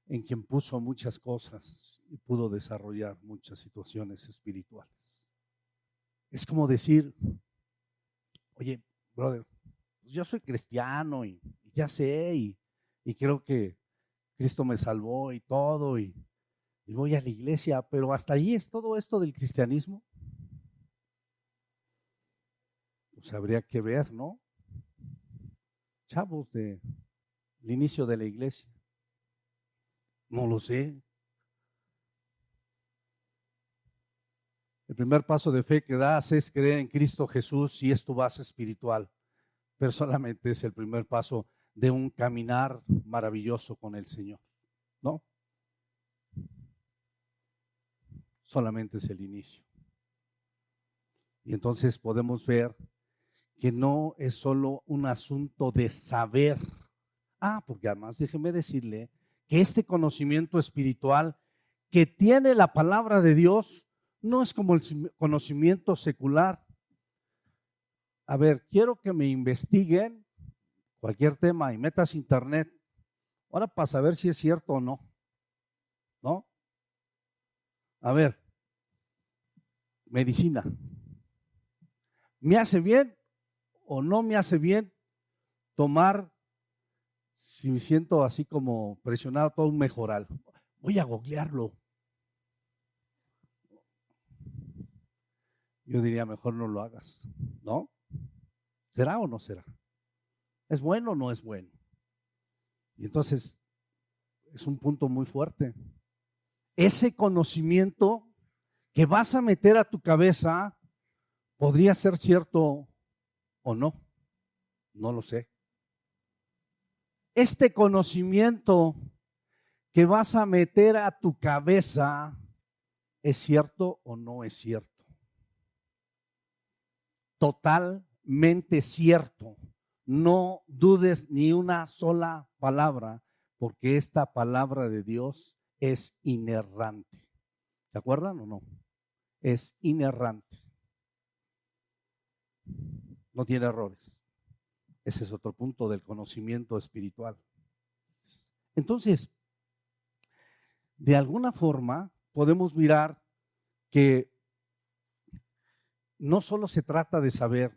en quien puso muchas cosas y pudo desarrollar muchas situaciones espirituales. Es como decir, oye, brother, pues yo soy cristiano y ya sé y creo que Cristo me salvó y todo y voy a la iglesia, pero hasta ahí es todo esto del cristianismo. Pues habría que ver, ¿no? Chavos del inicio de la iglesia. No lo sé. El primer paso de fe que das es creer en Cristo Jesús y es tu base espiritual. Pero solamente es el primer paso de un caminar maravilloso con el Señor, ¿no? Solamente es el inicio. Y entonces podemos ver que no es solo un asunto de saber. Porque además déjeme decirle que este conocimiento espiritual que tiene la palabra de Dios no es como el conocimiento secular. A ver, quiero que me investiguen cualquier tema y metas internet, ahora para saber si es cierto o no, ¿no? A ver, medicina, ¿me hace bien o no me hace bien tomar, si me siento así como presionado, todo un mejoral? Voy a googlearlo. Yo diría, mejor no lo hagas, ¿no? ¿Será o no será? ¿Es bueno o no es bueno? Y entonces es un punto muy fuerte. Ese conocimiento que vas a meter a tu cabeza podría ser cierto o no. No lo sé. Este conocimiento que vas a meter a tu cabeza es cierto o no es cierto. Totalmente cierto. No dudes ni una sola palabra, porque esta palabra de Dios es inerrante. ¿Se acuerdan o no? Es inerrante. No tiene errores. Ese es otro punto del conocimiento espiritual. Entonces, de alguna forma podemos mirar que no solo se trata de saber,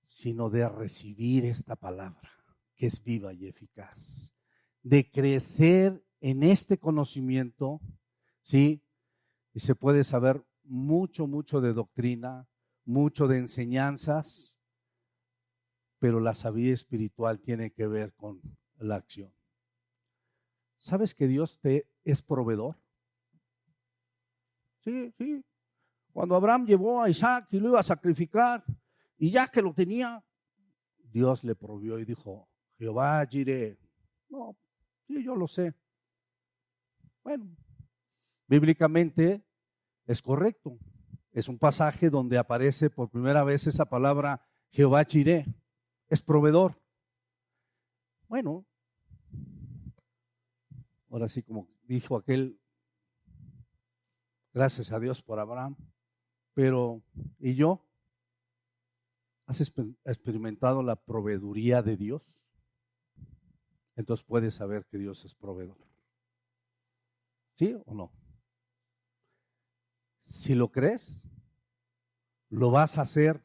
sino de recibir esta palabra que es viva y eficaz, de crecer en este conocimiento, ¿sí? Y se puede saber mucho de doctrina, mucho de enseñanzas, pero la sabiduría espiritual tiene que ver con la acción. ¿Sabes que Dios te es proveedor? Sí. Cuando Abraham llevó a Isaac y lo iba a sacrificar, y ya que lo tenía, Dios le proveyó y dijo, Jehová Jireh. No, sí, yo lo sé. Bueno, bíblicamente es correcto. Es un pasaje donde aparece por primera vez esa palabra Jehová Jireh. Es proveedor. Bueno, ahora sí, como dijo aquel, gracias a Dios por Abraham, pero ¿y yo? ¿Has experimentado la proveeduría de Dios? Entonces puedes saber que Dios es proveedor. ¿Sí o no? Si lo crees, lo vas a hacer.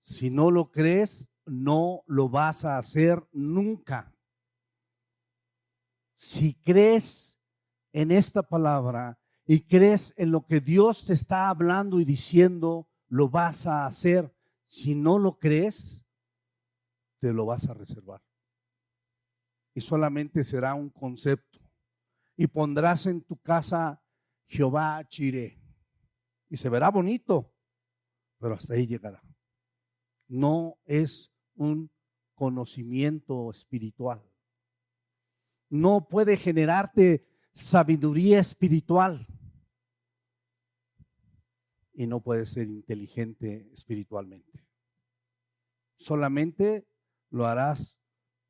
Si no lo crees, no lo vas a hacer nunca. Si crees en esta palabra y crees en lo que Dios te está hablando y diciendo, lo vas a hacer. Si no lo crees, te lo vas a reservar. Y solamente será un concepto. Y pondrás en tu casa Jehová Jireh. Y se verá bonito, pero hasta ahí llegará. No es un conocimiento espiritual. No puede generarte sabiduría espiritual. Y no puede ser inteligente espiritualmente. Solamente lo harás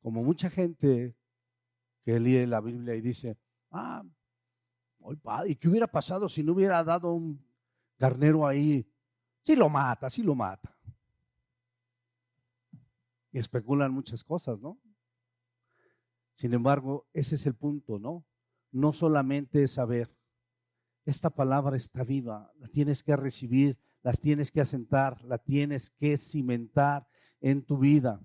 como mucha gente que lee la Biblia y dice, ¿y qué hubiera pasado si no hubiera dado un carnero ahí? Sí lo mata. Y especulan muchas cosas, ¿no? Sin embargo, ese es el punto, ¿no? No solamente es saber. Esta palabra está viva, la tienes que recibir, las tienes que asentar, la tienes que cimentar en tu vida.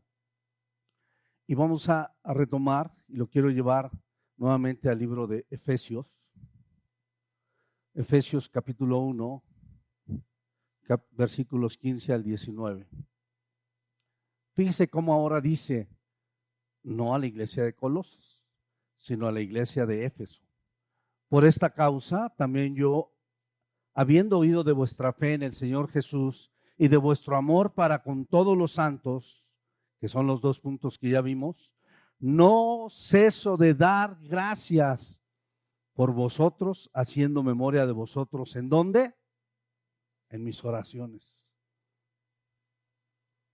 Y vamos a retomar, y lo quiero llevar nuevamente al libro de Efesios. Efesios capítulo 1, versículos 15 al 19. Fíjese cómo ahora dice, no a la iglesia de Colosas, sino a la iglesia de Éfeso. Por esta causa también yo, habiendo oído de vuestra fe en el Señor Jesús y de vuestro amor para con todos los santos, que son los dos puntos que ya vimos, no ceso de dar gracias por vosotros, haciendo memoria de vosotros. ¿En dónde? En mis oraciones.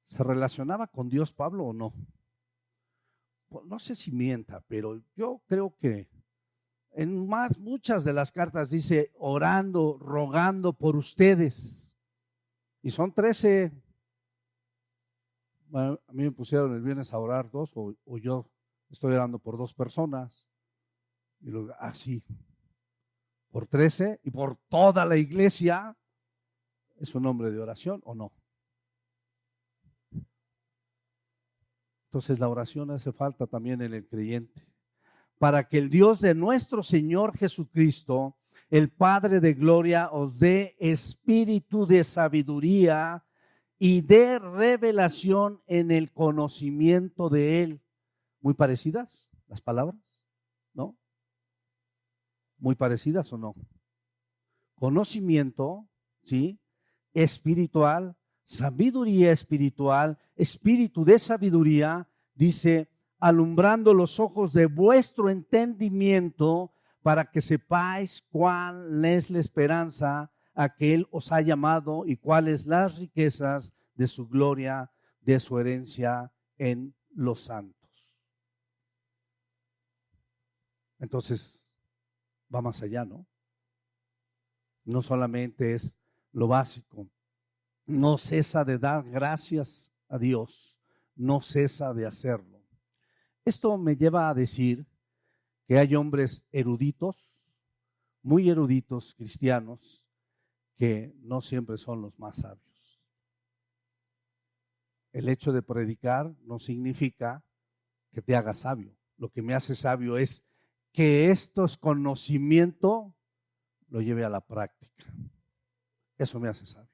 ¿Se relacionaba con Dios Pablo o no? Pues no sé si mienta, pero yo creo que en muchas de las cartas dice orando, rogando por ustedes. Y son 13. Bueno, a mí me pusieron el viernes a orar 2, o yo estoy orando por 2 personas. Y luego así, por 13 y por toda la iglesia. ¿Es un nombre de oración o no? Entonces la oración hace falta también en el creyente. Para que el Dios de nuestro Señor Jesucristo, el Padre de gloria, os dé espíritu de sabiduría y de revelación en el conocimiento de Él. ¿Muy parecidas las palabras? ¿No? ¿Muy parecidas o no? Conocimiento, ¿sí? Espiritual, sabiduría espiritual, espíritu de sabiduría, dice, alumbrando los ojos de vuestro entendimiento, para que sepáis cuál es la esperanza a que Él os ha llamado y cuáles las riquezas de su gloria, de su herencia en los santos. Entonces, va más allá, ¿no? No solamente es lo básico. No cesa de dar gracias a Dios, no cesa de hacerlo. Esto me lleva a decir que hay hombres eruditos, muy eruditos cristianos, que no siempre son los más sabios. El hecho de predicar no significa que te haga sabio. Lo que me hace sabio es que estos conocimientos lo lleve a la práctica. Eso me hace sabio.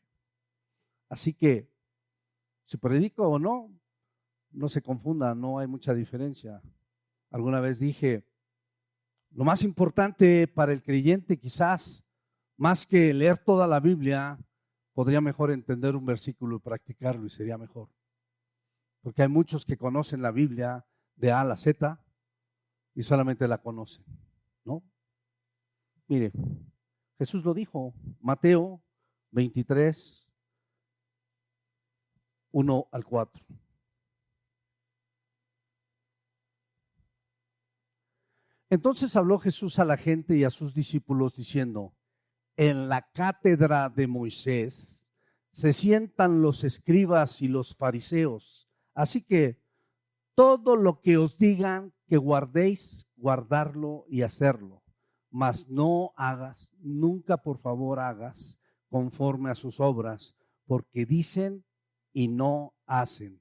Así que, si predico o no, no se confunda, no hay mucha diferencia. Alguna vez dije, lo más importante para el creyente quizás, más que leer toda la Biblia, podría mejor entender un versículo y practicarlo y sería mejor. Porque hay muchos que conocen la Biblia de A a la Z y solamente la conocen, ¿no? Mire, Jesús lo dijo, Mateo 23, 1 al 4. Entonces habló Jesús a la gente y a sus discípulos diciendo, en la cátedra de Moisés se sientan los escribas y los fariseos, así que todo lo que os digan que guardéis, guardarlo y hacerlo, mas no hagas, nunca por favor hagas conforme a sus obras, porque dicen y no hacen,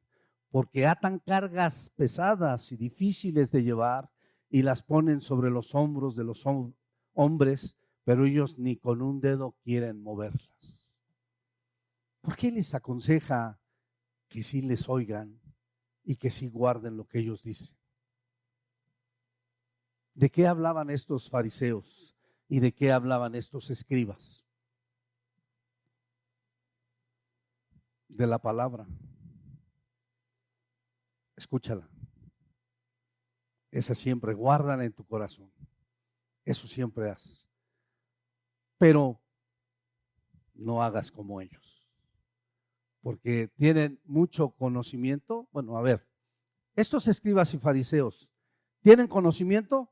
porque atan cargas pesadas y difíciles de llevar y las ponen sobre los hombros de los hombres, pero ellos ni con un dedo quieren moverlas. ¿Por qué les aconseja que sí les oigan y que sí guarden lo que ellos dicen? ¿De qué hablaban estos fariseos y de qué hablaban estos escribas? De la palabra. Escúchala. Esa siempre, guárdala en tu corazón. Eso siempre haz. Pero no hagas como ellos, porque tienen mucho conocimiento. Bueno, a ver, estos escribas y fariseos, ¿tienen conocimiento?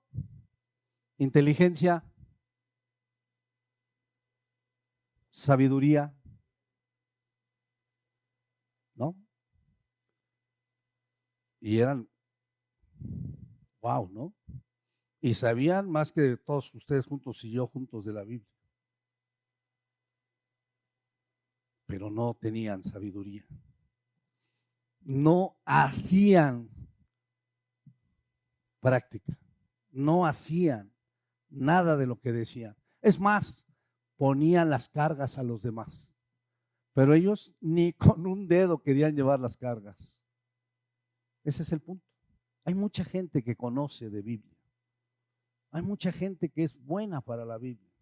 Inteligencia, sabiduría, ¿no? Y eran, wow, ¿no? Y sabían más que todos ustedes juntos y yo juntos de la Biblia. Pero no tenían sabiduría. No hacían práctica. No hacían nada de lo que decían. Es más, ponían las cargas a los demás. Pero ellos ni con un dedo querían llevar las cargas. Ese es el punto. Hay mucha gente que conoce de Biblia. Hay mucha gente que es buena para la Biblia.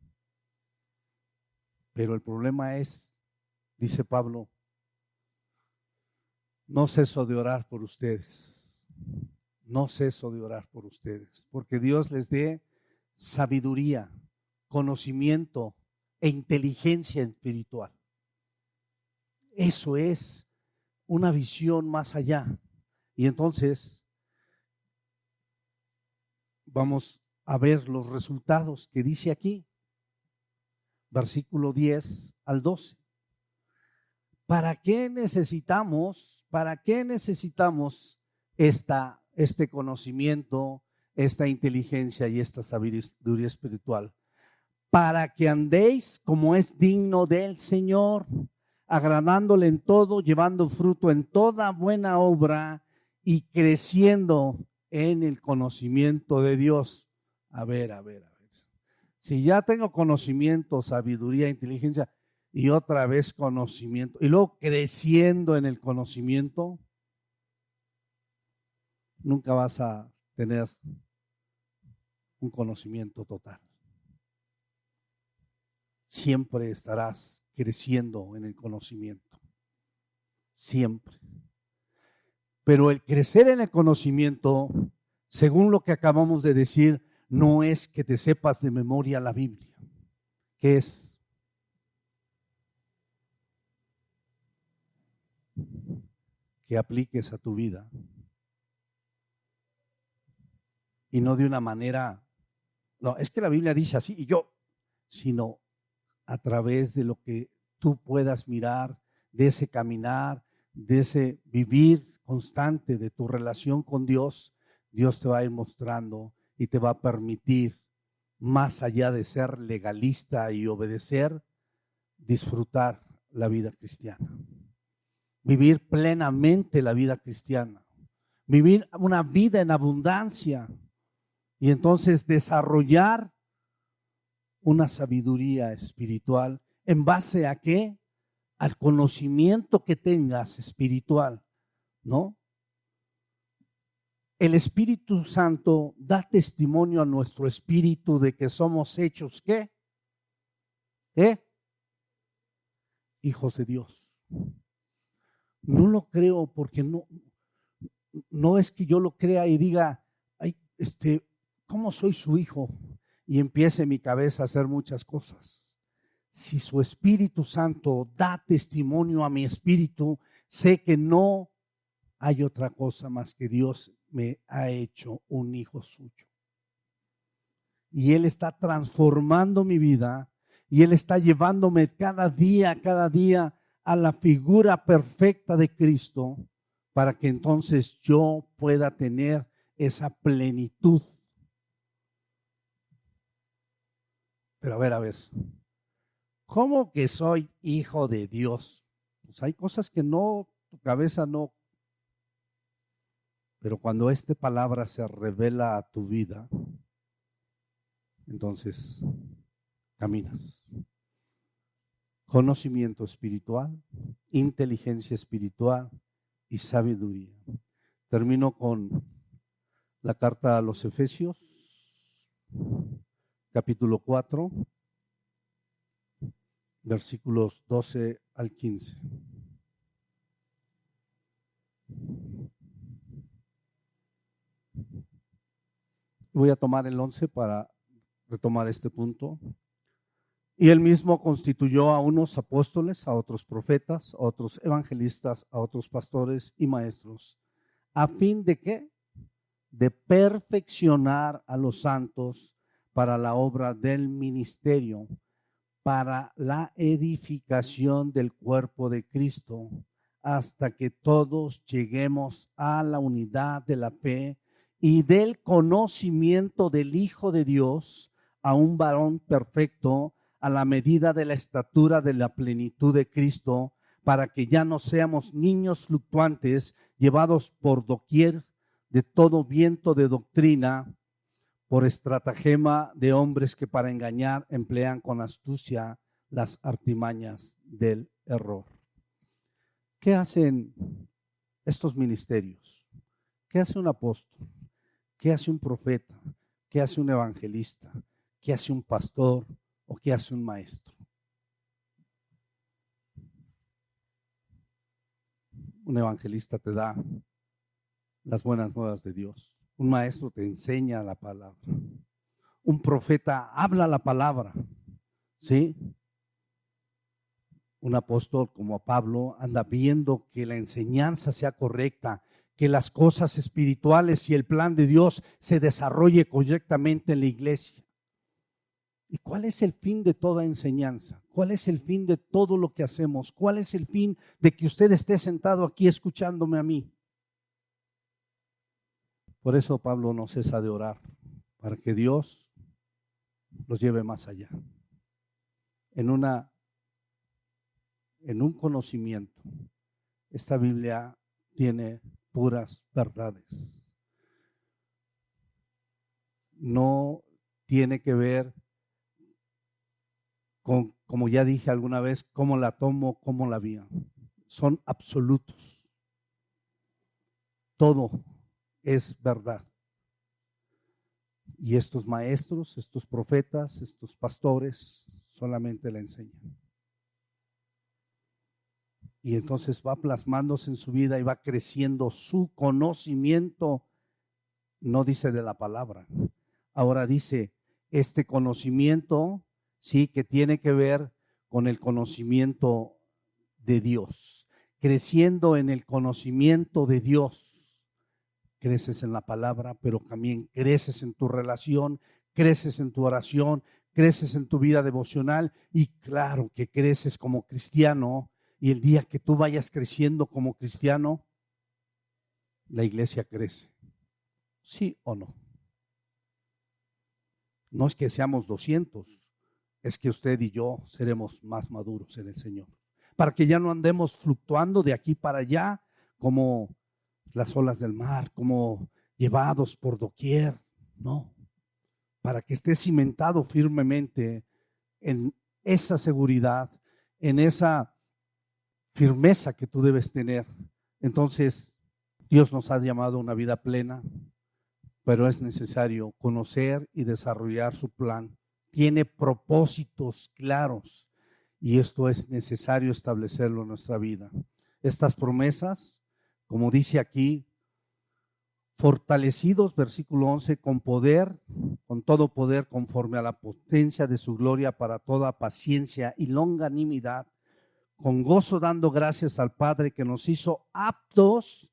Pero el problema es, dice Pablo, no ceso de orar por ustedes. No ceso de orar por ustedes. Porque Dios les dé sabiduría, conocimiento e inteligencia espiritual. Eso es una visión más allá. Y entonces vamos a ver los resultados que dice aquí. Versículo 10 al 12. ¿Para qué necesitamos este conocimiento, esta inteligencia y esta sabiduría espiritual? Para que andéis como es digno del Señor, agradándole en todo, llevando fruto en toda buena obra y creciendo en el conocimiento de Dios. A ver. Si ya tengo conocimiento, sabiduría, inteligencia y otra vez conocimiento y luego creciendo en el conocimiento, nunca vas a tener un conocimiento total. Siempre estarás creciendo en el conocimiento. Siempre. Pero el crecer en el conocimiento, según lo que acabamos de decir, no es que te sepas de memoria la Biblia. ¿Qué es? Que apliques a tu vida. Y no de una manera, no, es que la Biblia dice así y yo, sino a través de lo que tú puedas mirar, de ese caminar, de ese vivir constante de tu relación con Dios, Dios te va a ir mostrando y te va a permitir, más allá de ser legalista y obedecer, disfrutar la vida cristiana. Vivir plenamente la vida cristiana. Vivir una vida en abundancia. Y entonces desarrollar una sabiduría espiritual en base a qué? Al conocimiento que tengas espiritual, ¿no? El Espíritu Santo da testimonio a nuestro espíritu de que somos hechos ¿qué? Hijos de Dios. No lo creo porque no es que yo lo crea y diga, ay, ¿cómo soy su hijo? Y empiece mi cabeza a hacer muchas cosas. Si su Espíritu Santo da testimonio a mi espíritu, sé que no hay otra cosa más que Dios me ha hecho un hijo suyo. Y Él está transformando mi vida y Él está llevándome cada día a la figura perfecta de Cristo para que entonces yo pueda tener esa plenitud. Pero a ver, ¿cómo que soy hijo de Dios? Pues hay cosas que no, tu cabeza no. Pero cuando esta palabra se revela a tu vida, entonces caminas. Conocimiento espiritual, inteligencia espiritual y sabiduría. Termino con la carta a los Efesios, capítulo 4, versículos 12 al 15. Voy a tomar el 11 para retomar este punto. Y él mismo constituyó a unos apóstoles, a otros profetas, a otros evangelistas, a otros pastores y maestros, a fin de ¿qué? De perfeccionar a los santos para la obra del ministerio, para la edificación del cuerpo de Cristo, hasta que todos lleguemos a la unidad de la fe y del conocimiento del Hijo de Dios, a un varón perfecto, a la medida de la estatura de la plenitud de Cristo, para que ya no seamos niños fluctuantes, llevados por doquier de todo viento de doctrina, por estratagema de hombres que para engañar emplean con astucia las artimañas del error. ¿Qué hacen estos ministerios? ¿Qué hace un apóstol? ¿Qué hace un profeta? ¿Qué hace un evangelista? ¿Qué hace un pastor? ¿O qué hace un maestro? Un evangelista te da las buenas nuevas de Dios. Un maestro te enseña la palabra. Un profeta habla la palabra. ¿Sí? Un apóstol como Pablo anda viendo que la enseñanza sea correcta, que las cosas espirituales y el plan de Dios se desarrolle correctamente en la iglesia. ¿Y cuál es el fin de toda enseñanza? ¿Cuál es el fin de todo lo que hacemos? ¿Cuál es el fin de que usted esté sentado aquí escuchándome a mí? Por eso Pablo no cesa de orar, para que Dios los lleve más allá. En un conocimiento. Esta Biblia tiene puras verdades. No tiene que ver con, como ya dije alguna vez, cómo la tomo, cómo la vía. Son absolutos. Todo es verdad. Y estos maestros, estos profetas, estos pastores solamente la enseñan. Y entonces va plasmándose en su vida y va creciendo su conocimiento. No dice de la palabra. Ahora dice, este conocimiento, sí, que tiene que ver con el conocimiento de Dios. Creciendo en el conocimiento de Dios. Creces en la palabra, pero también creces en tu relación, creces en tu oración, creces en tu vida devocional y claro que creces como cristiano. Y el día que tú vayas creciendo como cristiano, la iglesia crece. ¿Sí o no? No es que seamos 200, es que usted y yo seremos más maduros en el Señor. Para que ya no andemos fluctuando de aquí para allá como las olas del mar, como llevados por doquier. No, para que estés cimentado firmemente en esa seguridad, en esa firmeza que tú debes tener. Entonces, Dios nos ha llamado a una vida plena, pero es necesario conocer y desarrollar su plan. Tiene propósitos claros y esto es necesario establecerlo en nuestra vida. Estas promesas, como dice aquí, fortalecidos, versículo 11, con poder, con todo poder, conforme a la potencia de su gloria, para toda paciencia y longanimidad, con gozo dando gracias al Padre que nos hizo aptos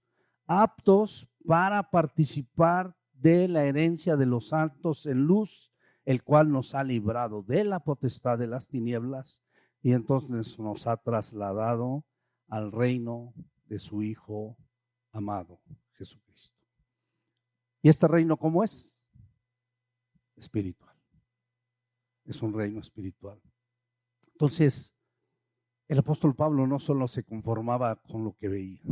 para participar de la herencia de los santos en luz, el cual nos ha librado de la potestad de las tinieblas y entonces nos ha trasladado al reino de su Hijo amado, Jesucristo. ¿Y este reino cómo es? Espiritual. Es un reino espiritual. Entonces, el apóstol Pablo no solo se conformaba con lo que veía,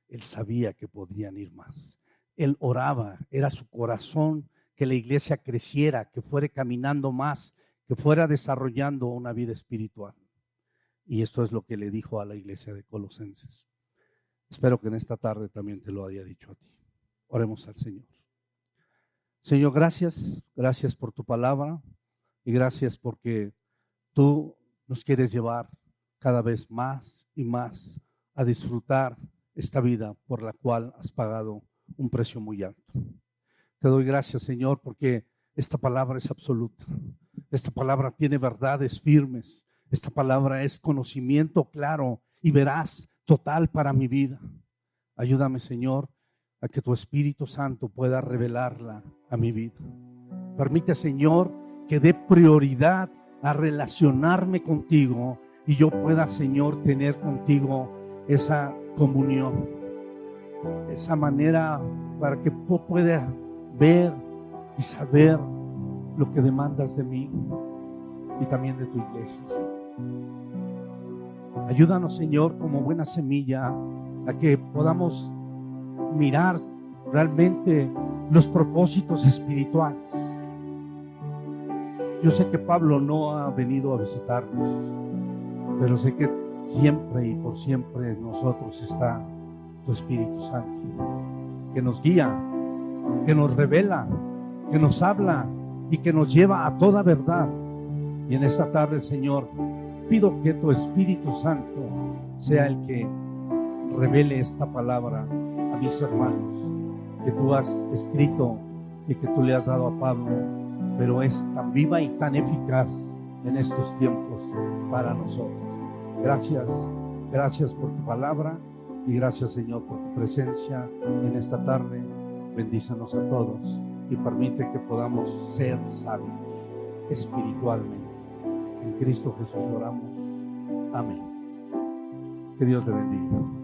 él sabía que podían ir más. Él oraba, era su corazón que la iglesia creciera, que fuera caminando más, que fuera desarrollando una vida espiritual. Y esto es lo que le dijo a la iglesia de Colosenses. Espero que en esta tarde también te lo haya dicho a ti. Oremos al Señor. Señor, gracias por tu palabra y gracias porque tú nos quieres llevar cada vez más y más a disfrutar esta vida por la cual has pagado un precio muy alto. Te doy gracias, Señor, porque esta palabra es absoluta. Esta palabra tiene verdades firmes. Esta palabra es conocimiento claro y veraz, total para mi vida. Ayúdame, Señor, a que tu Espíritu Santo pueda revelarla a mi vida. Permite, Señor, que dé prioridad a relacionarme contigo y yo pueda, Señor, tener contigo esa comunión, esa manera para que yo pueda ver y saber lo que demandas de mí y también de tu iglesia, Señor. Ayúdanos, Señor, como buena semilla, a que podamos mirar realmente los propósitos espirituales. Yo sé que Pablo no ha venido a visitarnos, pero sé que siempre y por siempre en nosotros está tu Espíritu Santo, que nos guía, que nos revela, que nos habla y que nos lleva a toda verdad. Y en esta tarde, Señor, pido que tu Espíritu Santo sea el que revele esta palabra a mis hermanos, que tú has escrito y que tú le has dado a Pablo, pero es tan viva y tan eficaz en estos tiempos para nosotros. Gracias por tu palabra y gracias, Señor, por tu presencia en esta tarde. Bendícenos a todos y permite que podamos ser sabios espiritualmente. En Cristo Jesús oramos. Amén. Que Dios le bendiga.